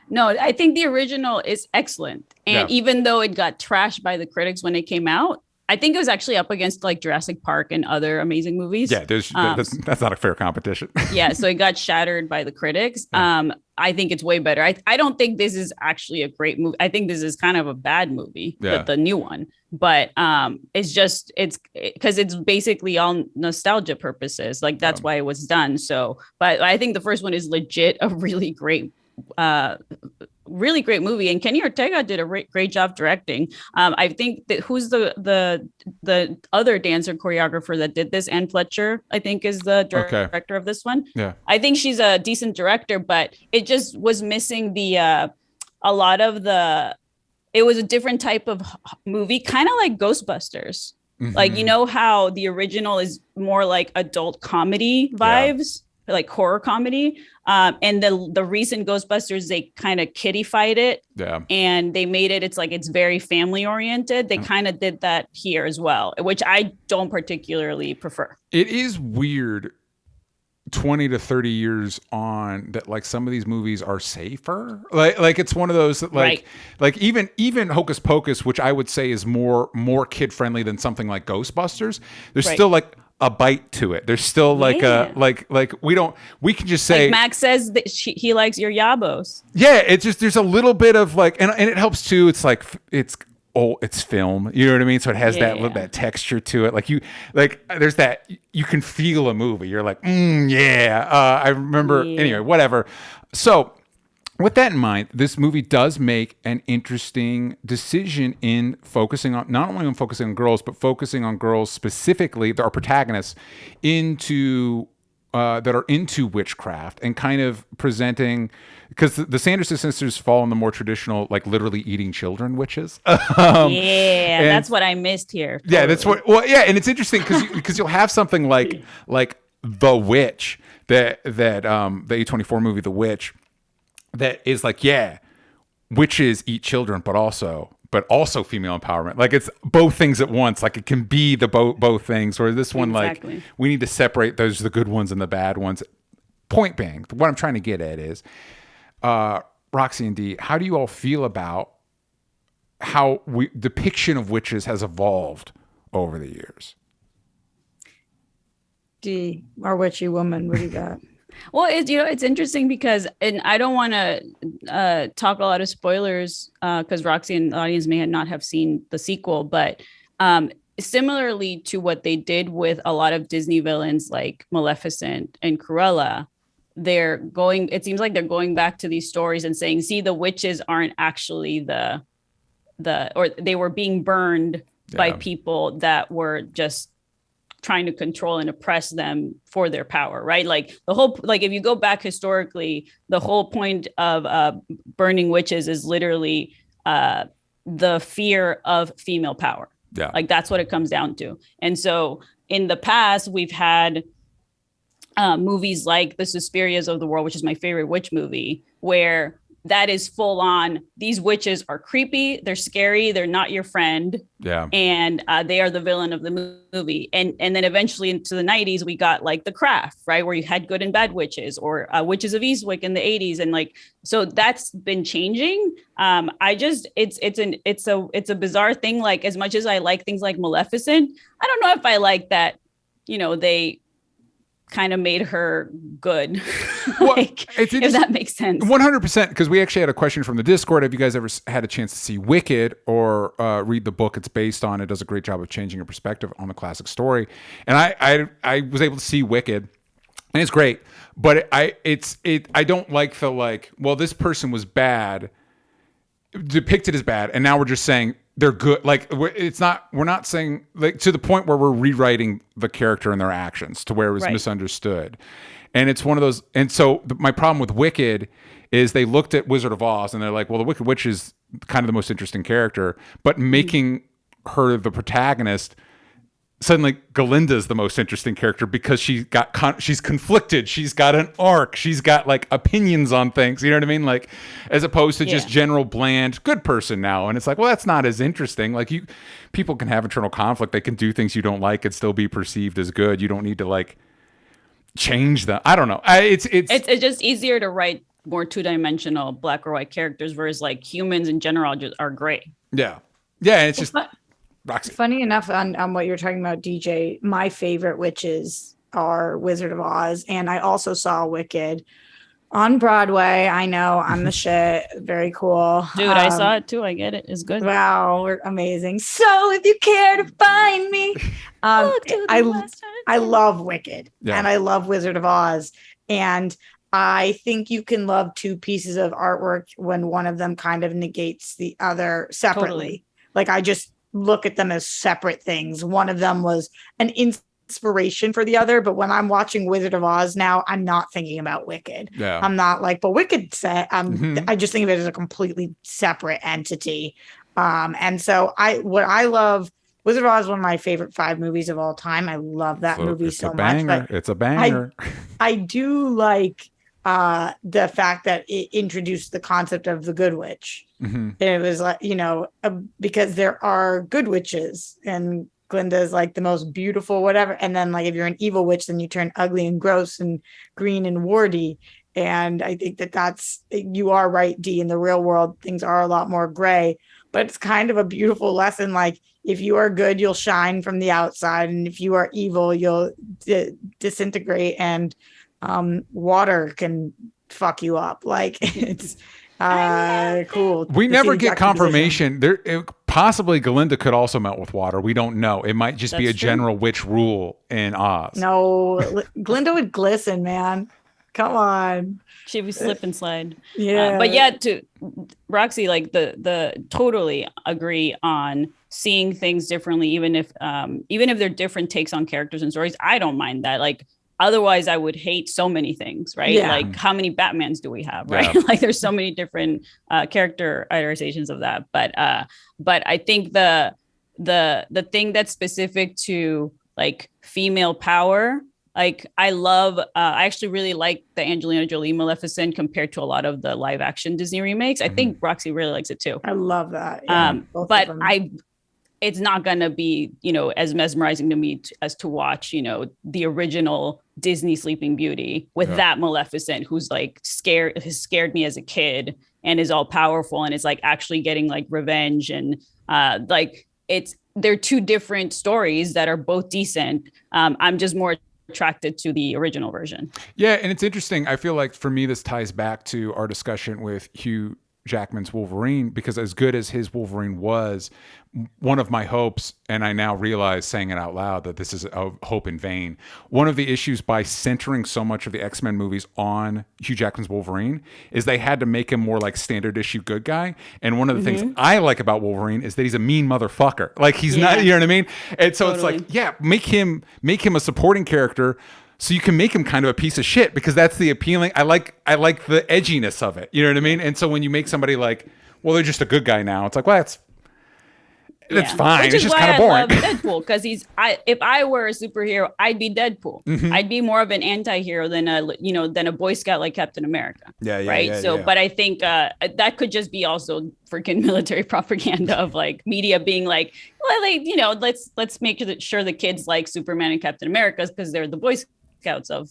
No, I think the original is excellent. And even though it got trashed by the critics when it came out, I think it was actually up against like Jurassic Park and other amazing movies. Yeah, that's not a fair competition. Yeah, so it got shattered by the critics. I think it's way better. I don't think this is actually a great movie. I think this is kind of a bad movie, the new one. But it's because it's basically all nostalgia purposes. Like that's why it was done. So, but I think the first one is legit a really great movie, and Kenny Ortega did a great job directing. I think that who's the other dancer choreographer that did this, Ann Fletcher, I think is the director of this one. Yeah, I think she's a decent director, but it just was missing a lot of the. It was a different type of movie, kind of like Ghostbusters. Mm-hmm. Like, you know how the original is more like adult comedy vibes. Like horror comedy, and the recent Ghostbusters, they kind of kiddified it, and they made it. It's very family oriented. They kind of did that here as well, which I don't particularly prefer. It is weird, 20 to 30 years on, that like some of these movies are safer. Like it's one of those that like even Hocus Pocus, which I would say is more kid friendly than something like Ghostbusters. There's still like a bite to it. There's still like we can just say, like Max says that he likes your yabos. Yeah, it's just there's a little bit of like, and it helps too. It's like it's film. You know what I mean? So it has that texture to it. There's that, you can feel a movie. You're like, I remember. Anyway, whatever. So with that in mind, this movie does make an interesting decision in focusing on, not only on focusing on girls, but focusing on girls specifically, our protagonists, that are into witchcraft, and kind of presenting, because the Sanderson sisters fall in the more traditional, like literally eating children witches. That's what I missed here. Totally. Yeah, that's what. Well, yeah, and it's interesting because you'll have something like The Witch, that the A24 movie The Witch, that is like, witches eat children, but also female empowerment. Like it's both things at once. Like it can be the both things. Or this one, like we need to separate the good ones and the bad ones. Point being, what I'm trying to get at is, Roxy and Dee, how do you all feel about how depiction of witches has evolved over the years? Dee, our witchy woman, what do you got? Well, it's interesting because, and I don't want to talk a lot of spoilers because Roxy and the audience may not have seen the sequel, but similarly to what they did with a lot of Disney villains like Maleficent and Cruella, it seems like they're going back to these stories and saying, see, the witches aren't actually or they were being burned by people that were just trying to control and oppress them for their power, right? Like the whole, like if you go back historically, the whole point of burning witches is literally the fear of female power. Yeah, like that's what it comes down to. And so in the past, we've had movies like the Suspirias of the world, which is my favorite witch movie, where that is full on. These witches are creepy. They're scary. They're not your friend. Yeah. And they are the villain of the movie. And then eventually into the 90s, we got like The Craft, right? Where you had good and bad witches, or Witches of Eastwick in the 80s. And like, so that's been changing. It's a bizarre thing. Like as much as I like things like Maleficent, I don't know if I like that, they kind of made her good. If that makes sense. 100%, because we actually had a question from the Discord. Have you guys ever had a chance to see Wicked or read the book it's based on? It does a great job of changing your perspective on the classic story. And I was able to see Wicked. and it's great. But I don't like the like. Well, this person was bad, depicted as bad, and now we're just saying they're good. Like we're not saying like to the point where we're rewriting the character and their actions to where it was misunderstood. And it's one of those. And so my problem with Wicked is they looked at Wizard of Oz and they're like, well, the Wicked Witch is kind of the most interesting character, but making her the protagonist, suddenly Galinda's the most interesting character because she's conflicted. She's got an arc. She's got like opinions on things. You know what I mean? Like as opposed to just general bland good person now. And it's like, well, that's not as interesting. Like people can have internal conflict. They can do things you don't like and still be perceived as good. You don't need to like change them. I don't know. It's just easier to write more two-dimensional black or white characters versus like humans in general just are gray. Yeah. And it's just Roxy. Funny enough, on what you're talking about, DJ, my favorite witches are Wizard of Oz, and I also saw Wicked on Broadway. I know, I'm the shit. Very cool. Dude, I saw it too. I get it. It's good. Wow, we're amazing. So if you care to find me, I love Wicked, and I love Wizard of Oz, and I think you can love two pieces of artwork when one of them kind of negates the other separately. Totally. Like I just look at them as separate things. One of them was an inspiration for the other, but when I'm watching Wizard of Oz now, I'm not thinking about Wicked. Yeah. I'm not like, but Wicked said, I just think of it as a completely separate entity. And so what I love, Wizard of Oz is one of my favorite 5 movies of all time. I love that movie so much. But it's a banger. I do like the fact that it introduced the concept of the good witch. And it was like, because there are good witches and Glinda is like the most beautiful, whatever. And then like, if you're an evil witch, then you turn ugly and gross and green and warty. And I think you are right, Dee, in the real world, things are a lot more gray, but it's kind of a beautiful lesson. Like if you are good, you'll shine from the outside. And if you are evil, you'll disintegrate and water can fuck you up. Like it's cool. We never get confirmation. Possibly Galinda could also melt with water. We don't know. It might just be a general witch rule in Oz. No, Glinda would glisten, man. Come on. She would slip and slide. Yeah. But yeah, to Roxy, like the totally agree on seeing things differently, even if they're different takes on characters and stories. I don't mind that. Like otherwise I would hate so many things, right? Yeah. Like how many Batmans do we have, right? Yeah. Like there's so many different characterizations of that. But I think the thing that's specific to like female power, like I actually really like the Angelina Jolie Maleficent compared to a lot of the live action Disney remakes. I think Roxy really likes it too. I love that. Yeah, but it's not going to be, as mesmerizing to me as to watch, the original Disney Sleeping Beauty with that Maleficent who's like has scared me as a kid and is all powerful and is like actually getting like revenge. And they're two different stories that are both decent. I'm just more attracted to the original version. Yeah. And it's interesting. I feel like for me, this ties back to our discussion with Hugh Jackman's Wolverine, because as good as his Wolverine was, one of my hopes, and I now realize saying it out loud that this is a hope in vain, one of the issues by centering so much of the X-Men movies on Hugh Jackman's Wolverine is they had to make him more like standard issue good guy. And one of the things I like about Wolverine is that he's a mean motherfucker. Like he's not, you know what I mean? And so it's like, make him a supporting character. So you can make him kind of a piece of shit because that's the appealing. I like the edginess of it. You know what I mean? And so when you make somebody like, well, they're just a good guy now. It's like, well, that's fine. It's just kind of boring. I love Deadpool because if I were a superhero, I'd be Deadpool. I'd be more of an anti-hero than a Boy Scout like Captain America. But I think that could just be also freaking military propaganda of like media being like, well, let's make sure the kids like Superman and Captain America because they're the Boy Scouts of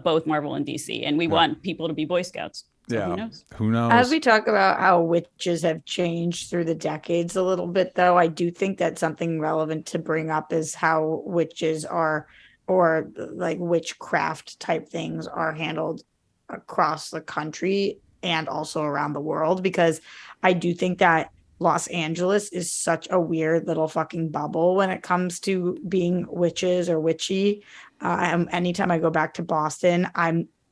both Marvel and DC, and we want people to be Boy Scouts. So who knows? As we talk about how witches have changed through the decades a little bit, though, I do think that something relevant to bring up is how witches are, or like witchcraft type things are handled across the country and also around the world, because I do think that Los Angeles is such a weird little fucking bubble when it comes to being witches or witchy. Anytime I go back to Boston,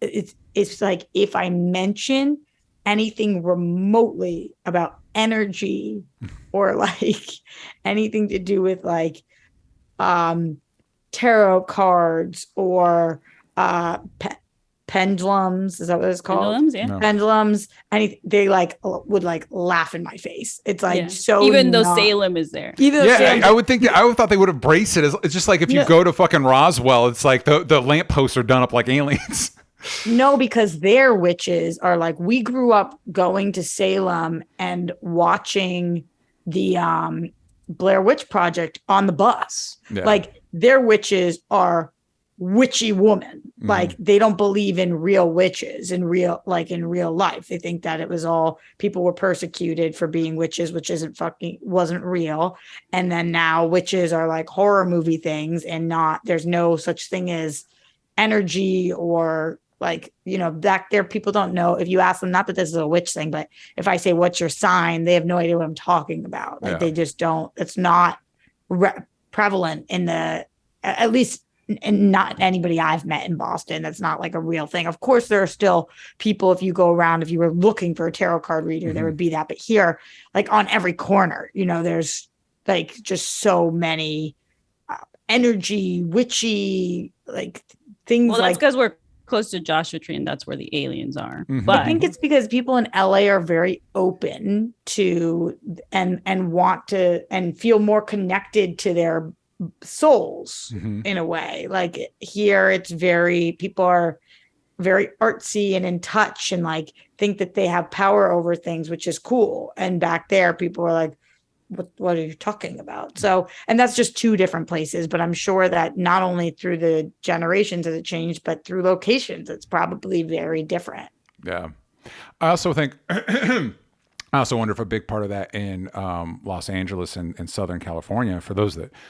it's like if I mention anything remotely about energy or like anything to do with like tarot cards or pendulums, is that what it's called? Pendulums, yeah. No. Pendulums, and they like would like laugh in my face. It's like so even though Salem is there. I would think that I would thought they would have braced it. It's just like if you go to fucking Roswell, it's like the lampposts are done up like aliens. No, because their witches are like, we grew up going to Salem and watching the Blair Witch Project on the bus. Yeah. Like their witches are witchy woman. Like they don't believe in real witches in real life. They think that it was all people were persecuted for being witches, which wasn't real. And then now witches are like horror movie things and there's no such thing as energy or like, back there, people don't know. If you ask them, not that this is a witch thing, but if I say, what's your sign? They have no idea what I'm talking about. Like they just don't, it's not prevalent at least not anybody I've met in Boston. That's not like a real thing. Of course, there are still people, if you go around, if you were looking for a tarot card reader, there would be that. But here, like on every corner, there's like just so many energy, witchy, like things. Well, that's because we're close to Joshua Tree and that's where the aliens are. But I think it's because people in LA are very open to and want to and feel more connected to their souls in a way. Like here people are very artsy and in touch and like think that they have power over things, which is cool. And back there people are like, what are you talking about? So, and that's just two different places, but I'm sure that not only through the generations has it changed, but through locations, it's probably very different. Yeah. I also think, I also wonder if a big part of that in Los Angeles and Southern California,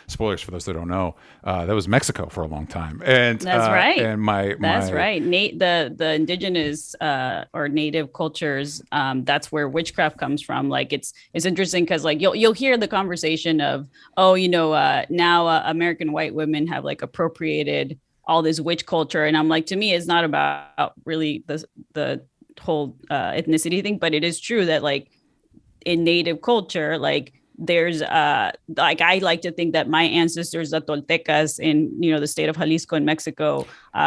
spoilers for those that don't know, that was Mexico for a long time. And that's right. And that's right. The indigenous or native cultures, that's where witchcraft comes from. Like it's interesting because like you'll hear the conversation of, now American white women have like appropriated all this witch culture. And I'm like, to me, it's not about really the whole ethnicity thing, but it is true that like in native culture, like there's like I like to think that my ancestors, the Toltecas in the state of Jalisco in Mexico,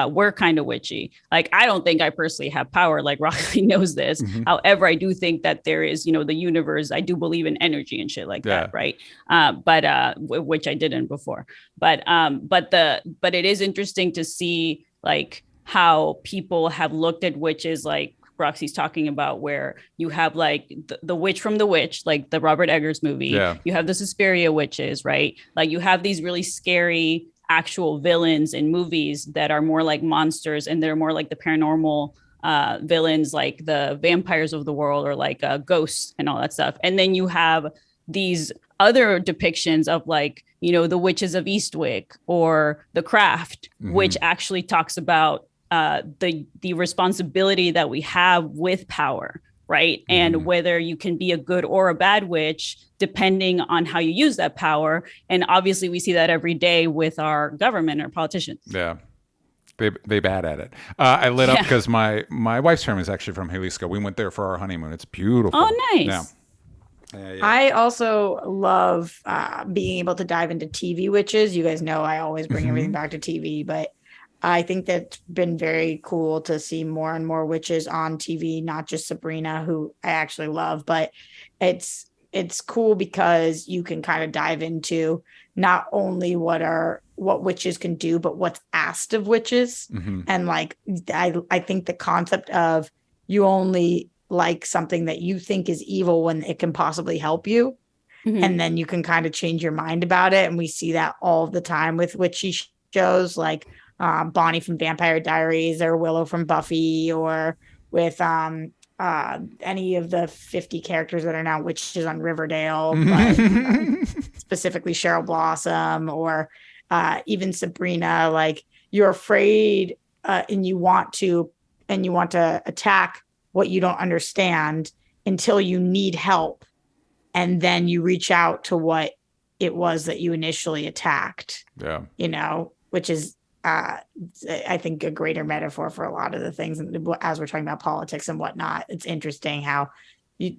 were kind of witchy. Like I don't think I personally have power, like Roxy knows this. However, I do think that there is the universe. I do believe in energy and shit like that, right? But which I didn't before. But it is interesting to see like how people have looked at witches, like Roxy's talking about, where you have like the witch from The Witch, like the Robert Eggers movie. Yeah. You have the Suspiria witches, right? Like you have these really scary actual villains in movies that are more like monsters, and they're more like the paranormal villains, like the vampires of the world, or like ghosts and all that stuff. And then you have these other depictions of like, the witches of Eastwick or The Craft, which actually talks about the responsibility that we have with power, right? And whether you can be a good or a bad witch, depending on how you use that power. And obviously we see that every day with our government or politicians. Yeah. They bad at it. I lit up because my wife's family is actually from Jalisco. We went there for our honeymoon. It's beautiful. Oh, nice. Yeah. I also love being able to dive into TV witches. You guys know I always bring everything back to TV, but I think that's been very cool to see more and more witches on TV, not just Sabrina, who I actually love, but it's cool because you can kind of dive into not only what witches can do, but what's asked of witches. And like, I think the concept of you only like something that you think is evil when it can possibly help you. And then you can kind of change your mind about it. And we see that all the time with witchy shows, like Bonnie from Vampire Diaries or Willow from Buffy, or with any of the 50 characters that are now witches on Riverdale, but, specifically Cheryl Blossom, or even Sabrina. Like you're afraid and you want to attack what you don't understand until you need help. and then you reach out to what it was that you initially attacked. Yeah. You know, which is I think a greater metaphor for a lot of the things. And as we're talking about politics and whatnot, it's interesting how you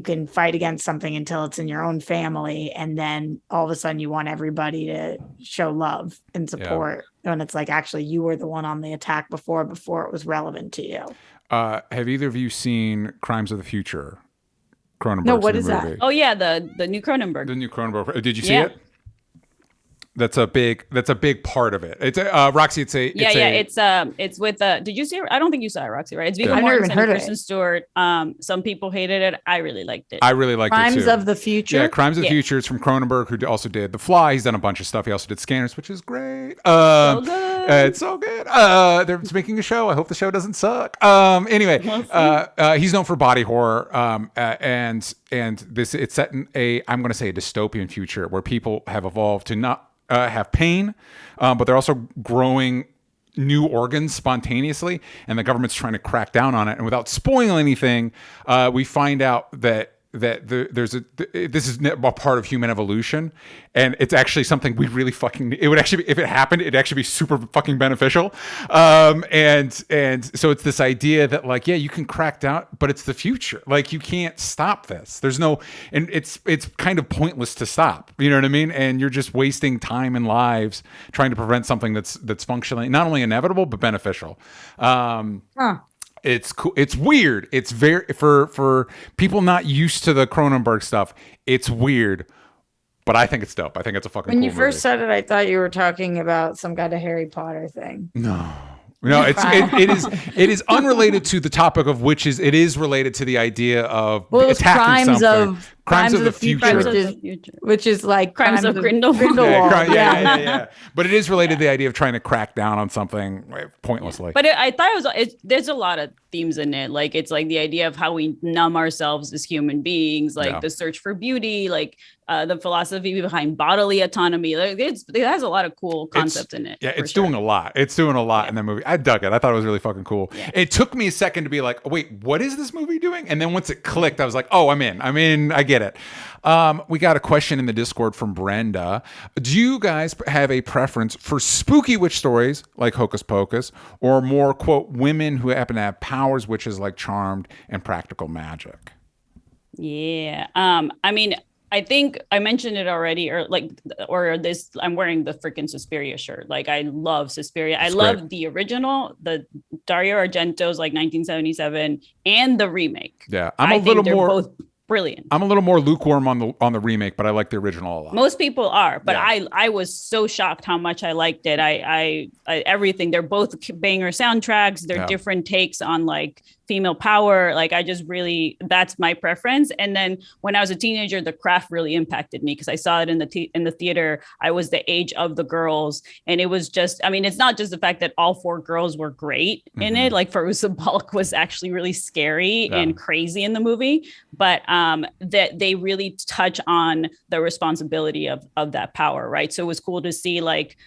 can fight against something until it's in your own family, and then all of a sudden you want everybody to show love and support. And it's like, actually, you were the one on the attack before it was relevant to you. Have either of you seen Crimes of the Future? Cronenberg's No, what new is movie. that? Oh yeah, the new Cronenberg. The new Cronenberg. Did you see it? That's a big part of it. It's Roxy. It's with did you see it? I don't think you saw it, Roxy, right? It's Viggo Mortensen and Kristen Stewart. Some people hated it. I really liked it. I really liked it too. Crimes of the Future. Yeah, Crimes of the Future. It's from Cronenberg, who also did The Fly. He's done a bunch of stuff. He also did Scanners, which is great. So good. It's so good. They're making a show. I hope the show doesn't suck. Anyway, he's known for body horror. And it's set in I'm going to say a dystopian future where people have evolved to not have pain, but they're also growing new organs spontaneously, and the government's trying to crack down on it. And without spoiling anything, we find out that this is a part of human evolution, and it's actually something we really it would actually be, if it happened, it'd actually be super fucking beneficial. And so it's this idea that like, yeah, you can crack down, but it's the future. Like, you can't stop this. And it's kind of pointless to stop. You know what I mean? And you're just wasting time and lives trying to prevent something that's functionally not only inevitable but beneficial. It's cool. It's weird. It's very for people not used to the Cronenberg stuff. It's weird, but I think it's dope. I think it's a fucking. When cool you first movie. said it, I thought you were talking about some kind of Harry Potter thing. No, it is unrelated to the topic of witches. It is related to the idea of attacking something. Crimes of the future. Which is like Crimes of Grindelwald. Yeah. But it is related to the idea of trying to crack down on something pointlessly. But I thought there's a lot of themes in it. Like, it's like the idea of how we numb ourselves as human beings, like the search for beauty, like the philosophy behind bodily autonomy. Like, it has a lot of cool concepts in it. Yeah, it's doing a lot. It's doing a lot in that movie. I dug it. I thought it was really fucking cool. Yeah. It took me a second to be like, wait, what is this movie doing? And then once it clicked, I was like, oh, I'm in. I get it. We got a question in the Discord from Brenda. Do you guys have a preference for spooky witch stories like Hocus Pocus, or more, quote, women who happen to have powers, witches like Charmed and practical magic? Yeah. I mean, I think I mentioned it already, I'm wearing the freaking Suspiria shirt. Like, I love Suspiria. I love the original, the Dario Argento's like 1977, and the remake. Yeah. I think they're both brilliant. I'm a little more lukewarm on the remake, but I like the original a lot. Most people are, but I was so shocked how much I liked it. I everything. They're both banger soundtracks. They're different takes on like female power. Like, I just really, that's my preference. And then when I was a teenager, The Craft really impacted me because I saw it in the theater. I was the age of the girls, and it was just, I mean, it's not just the fact that all four girls were great in it. Like, Fairuza Balk was actually really scary and crazy in the movie, but that they really touch on the responsibility of that power, right? So it was cool to see like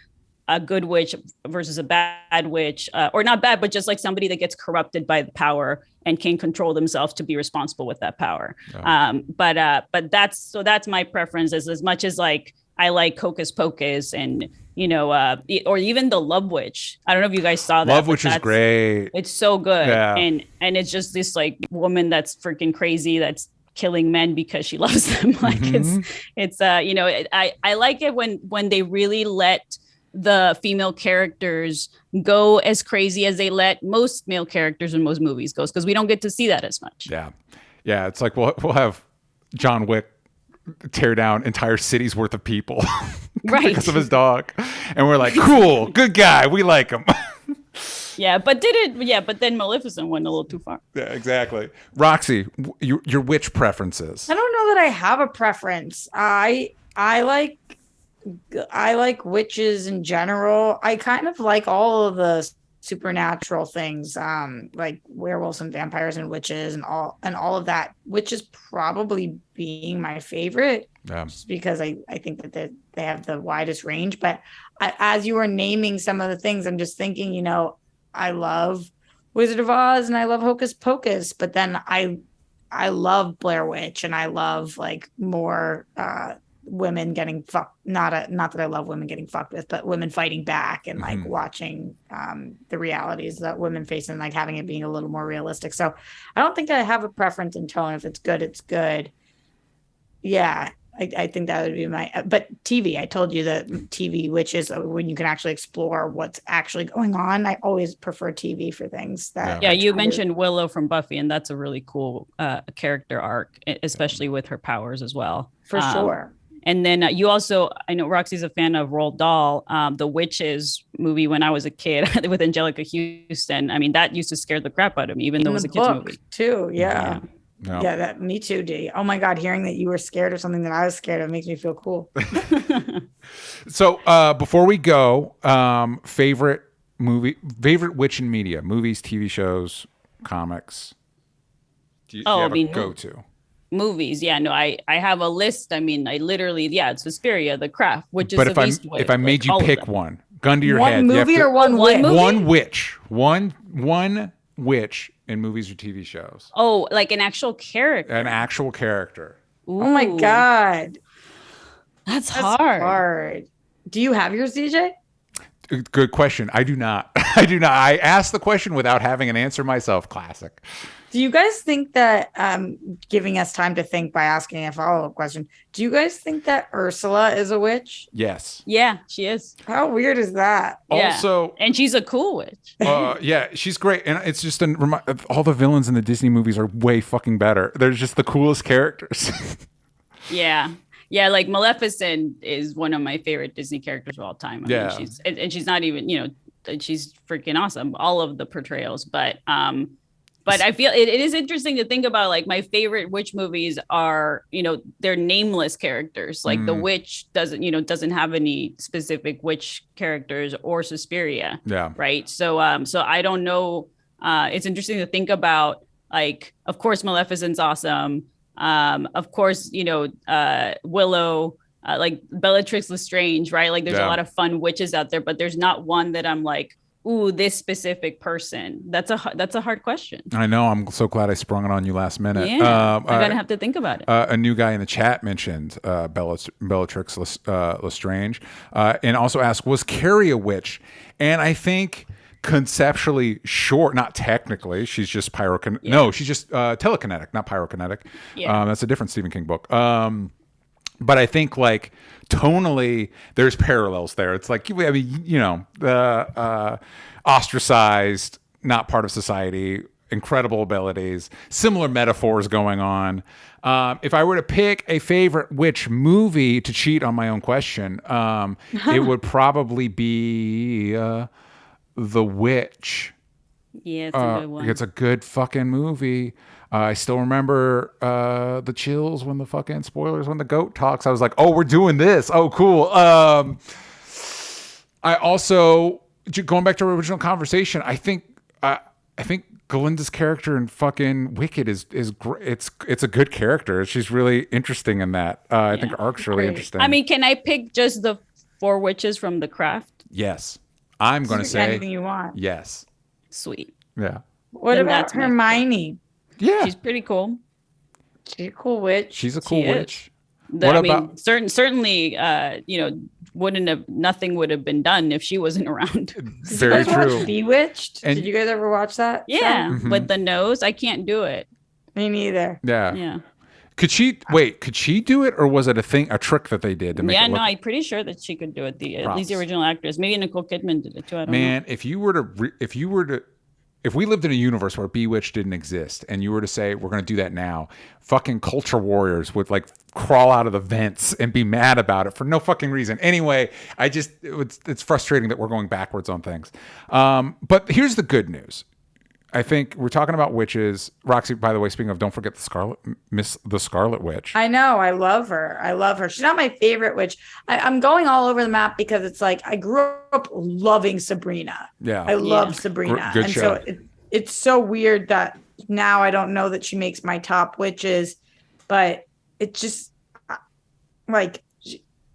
a good witch versus a bad witch, or not bad, but just like somebody that gets corrupted by the power and can control themselves to be responsible with that power. But that's my preference. As much as like I like Hocus Pocus and or even the Love Witch. I don't know if you guys saw that. Love Witch is great. It's so good, and it's just this like woman that's freaking crazy that's killing men because she loves them. Like it's I like it when they really let the female characters go as crazy as they let most male characters in most movies go, because we don't get to see that as much. Yeah. It's like we'll have John Wick tear down entire cities worth of people right because of his dog, and we're like, cool, good guy, we like him. But then Maleficent went a little too far. Yeah, exactly. Roxy, your witch preferences? I don't know that I have a preference. I like witches in general. I kind of like all of the supernatural things, like werewolves and vampires and witches and all of that. Witches probably being my favorite, just because I think that they have the widest range. But as you were naming some of the things, I'm just thinking, I love Wizard of Oz and I love Hocus Pocus, but then I I love Blair Witch, and I love like more women getting fucked. Not that I love women getting fucked with, but women fighting back and like watching the realities that women face and like having it being a little more realistic. So I don't think I have a preference in tone. If it's good, it's good. Yeah. I think that would be but TV, I told you that TV, which is when you can actually explore what's actually going on. I always prefer TV for things that. Yeah, you mentioned Willow from Buffy, and that's a really cool character arc, especially with her powers as well. For sure. And then you also, I know Roxy's a fan of Roald Dahl, the Witches movie when I was a kid with Angelica Houston. I mean, that used to scare the crap out of me, even though it was a kid's movie. Too, yeah. Yeah, me too, D. Oh my God, hearing that you were scared of something that I was scared of makes me feel cool. So before we go, favorite witch in media, movies, TV shows, comics. Do you have a go-to? Movies, yeah, no, I have a list. I mean, I literally, it's Suspiria, The Craft, which is but if I made you pick one, gun to your head, one movie or one witch? One witch, one witch in movies or TV shows. Oh, like an actual character. An actual character. Ooh. Oh my God, that's hard. Do you have yours, DJ? Good question. I do not. I asked the question without having an answer myself. Classic. Do you guys think that, giving us time to think by asking a follow-up question, do you guys think that Ursula is a witch? Yes. Yeah, she is. How weird is that? Also, and she's a cool witch. Yeah, she's great. And it's just all the villains in the Disney movies are way fucking better. They're just the coolest characters. Yeah. Yeah, like Maleficent is one of my favorite Disney characters of all time. I mean, she's not even, she's freaking awesome. All of the portrayals, but I feel it is interesting to think about. Like my favorite witch movies are, they're nameless characters. Like the witch doesn't have any specific witch characters, or Suspiria. Yeah. Right. So I don't know. It's interesting to think about. Like, of course, Maleficent's awesome. Of course, Willow, like Bellatrix Lestrange, right? Like there's a lot of fun witches out there, but there's not one that I'm like, ooh, this specific person. That's a hard question. I know. I'm so glad I sprung it on you last minute. Yeah, I'm going to have to think about it. A new guy in the chat mentioned Bellatrix Lestrange and also asked, was Carrie a witch? And I think conceptually, sure, not technically. She's just pyrokinetic. Yeah. No, she's just telekinetic, not pyrokinetic. Yeah. That's a different Stephen King book. But I think like tonally, there's parallels there. It's like, I mean, ostracized, not part of society, incredible abilities, similar metaphors going on. If I were to pick a favorite witch movie, to cheat on my own question, it would probably be The Witch. Yeah, it's a good one. It's a good fucking movie. I still remember the chills when the fucking spoilers when the goat talks. I was like, oh, we're doing this. Oh, cool. I also, going back to our original conversation, I think Galinda's character in fucking Wicked is great. It's a good character. She's really interesting in that. I think her arc's really interesting. I mean, can I pick just the 4 witches from The Craft? Yes. I'm going to say anything you want. Yes. Sweet. Yeah. What about Hermione? Yeah. She's pretty cool. She's a cool witch. She's a cool witch. Certainly, nothing would have been done if she wasn't around. Very true. Bewitched? Did you guys ever watch that? Yeah. Mm-hmm. With the nose, I can't do it. Me neither. Yeah. Yeah. Could she do it, or was it a trick that they did to make it look? I'm pretty sure that she could do it. At least the original actress. Maybe Nicole Kidman did it too. I don't know. If we lived in a universe where Bewitched didn't exist, and you were to say we're going to do that now, fucking culture warriors would like crawl out of the vents and be mad about it for no fucking reason. Anyway, it's frustrating that we're going backwards on things. But here's the good news. I think we're talking about witches. Roxy, by the way, speaking of, don't forget the Scarlet Witch. I know. I love her. She's not my favorite witch. I'm going all over the map because it's like I grew up loving Sabrina. Yeah. I love Sabrina. Good show. So it's so weird that now I don't know that she makes my top witches, but it's just like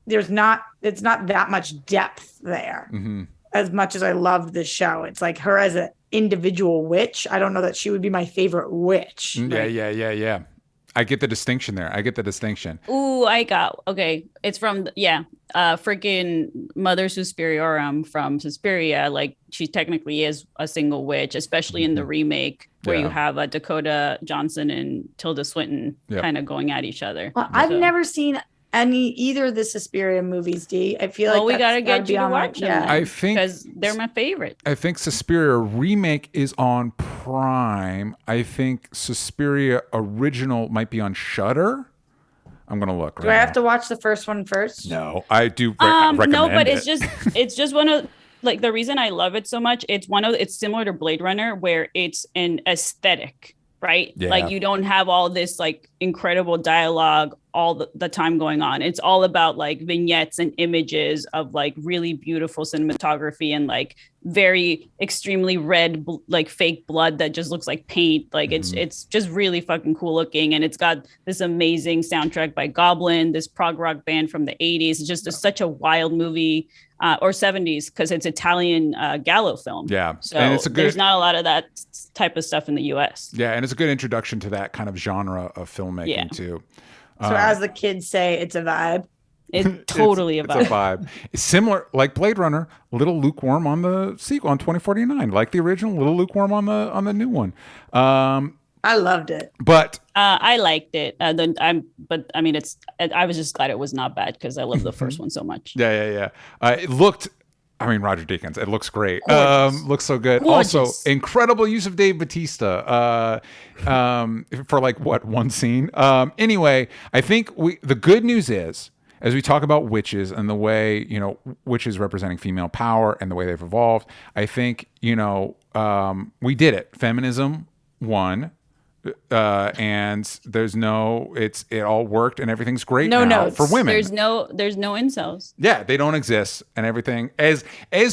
it's not that much depth there. Mm-hmm. as much as I loved this show. It's like her as an individual witch. I don't know that she would be my favorite witch. Yeah. I get the distinction there. Ooh, okay. It's from freaking Mother Suspiriorum from Suspiria. Like she technically is a single witch, especially in the remake where you have Dakota Johnson and Tilda Swinton kind of going at each other. Well, I've never seen either of the Suspiria movies, D. I feel like we gotta get you to watch them. Yeah. I think because they're my favorite. I think Suspiria remake is on Prime. I think Suspiria original might be on Shudder. I'm gonna look. Do I have to watch the first one first? No, I do. Recommend no, but it. it's just one of like the reason I love it so much. It's similar to Blade Runner where it's an aesthetic. Right? Yeah. Like you don't have all this like incredible dialogue all the time going on. It's all about like vignettes and images of like really beautiful cinematography and like very extremely red like fake blood that just looks like paint. Like it's just really fucking cool looking, and it's got this amazing soundtrack by Goblin, this prog rock band from the 80s. It's just such a wild movie. Or 70s because it's Italian Gallo film. Yeah. So and there's not a lot of that type of stuff in the US. Yeah, and it's a good introduction to that kind of genre of filmmaking too. So as the kids say, it's a vibe. It's totally a vibe. It's a vibe. It's similar, like Blade Runner, a little lukewarm on the sequel on 2049, like the original, a little lukewarm on the new one. I loved it, but I liked it. I was just glad it was not bad because I love the first one so much. Yeah. It looked. I mean, Roger Deakins. It looks great. Looks so good. Gorgeous. Also, incredible use of Dave Bautista for like one scene. Anyway, I think the good news is, as we talk about witches and the way witches representing female power and the way they've evolved, I think we did it. Feminism won. And it all worked and everything's great now for women. There's no incels. Yeah, they don't exist, and everything as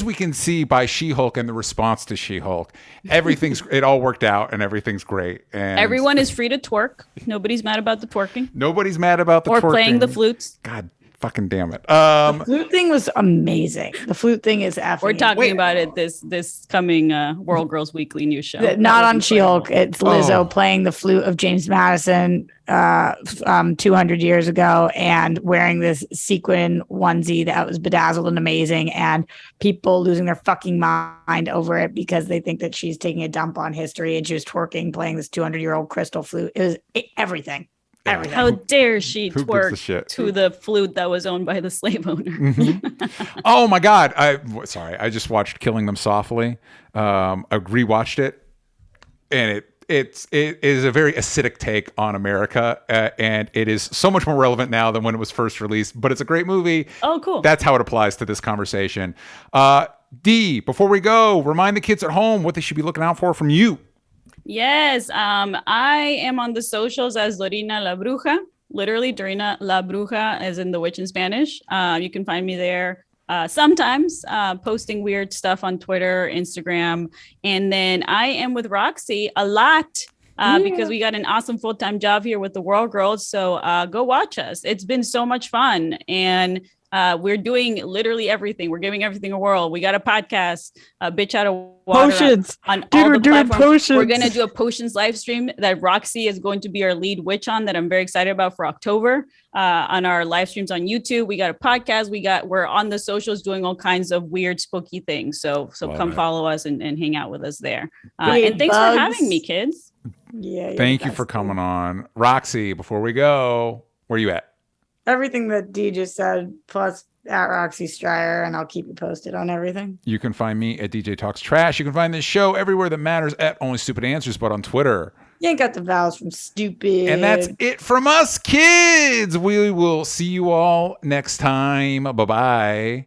we can see by She-Hulk and the response to She-Hulk, it all worked out and everything's great. And everyone is free to twerk. Nobody's mad about the twerking. Nobody's mad about the or twerking. Playing the flutes. God fucking damn it. The flute thing was amazing. The flute thing is effing. We're talking about it this coming World Girls Weekly news show. Not on She-Hulk. It's Lizzo playing the flute of James Madison 200 years ago and wearing this sequin onesie that was bedazzled and amazing, and people losing their fucking mind over it because they think that she's taking a dump on history, and she was twerking playing this 200-year-old crystal flute. It was everything. Everything. How dare she Who twerk gives a shit? to the flute that was owned by the slave owner? Oh my God. I just watched Killing Them Softly. I rewatched it, and it is a very acidic take on America, and it is so much more relevant now than when it was first released, but it's a great movie. Oh, cool. That's how it applies to this conversation. D, before we go, remind the kids at home what they should be looking out for from you. Yes, I am on the socials as Dorina la Bruja, literally Dorina la Bruja, as in the witch in Spanish. You can find me there sometimes posting weird stuff on Twitter, Instagram. And then I am with Roxy a lot because we got an awesome full-time job here with the World Girls. So go watch us. It's been so much fun. And we're doing literally everything. We're giving everything a whirl. We got a podcast, Bitch Out of Water. Potions. On Dude, all we're the doing platforms. potions. We're going to do a potions live stream that Roxy is going to be our lead witch on, that I'm very excited about for October on our live streams on YouTube. We got a podcast. We're on the socials doing all kinds of weird, spooky things. So come follow us and hang out with us there. And thanks for having me, kids. Yeah. Thank you for coming on. Roxy, before we go, where you at? Everything that D just said, plus at Roxy Stryer, and I'll keep you posted on everything. You can find me at DJ Talks Trash. You can find this show everywhere that matters at Only Stupid Answers, but on Twitter. You ain't got the vowels from stupid. And that's it from us, kids. We will see you all next time. Bye-bye.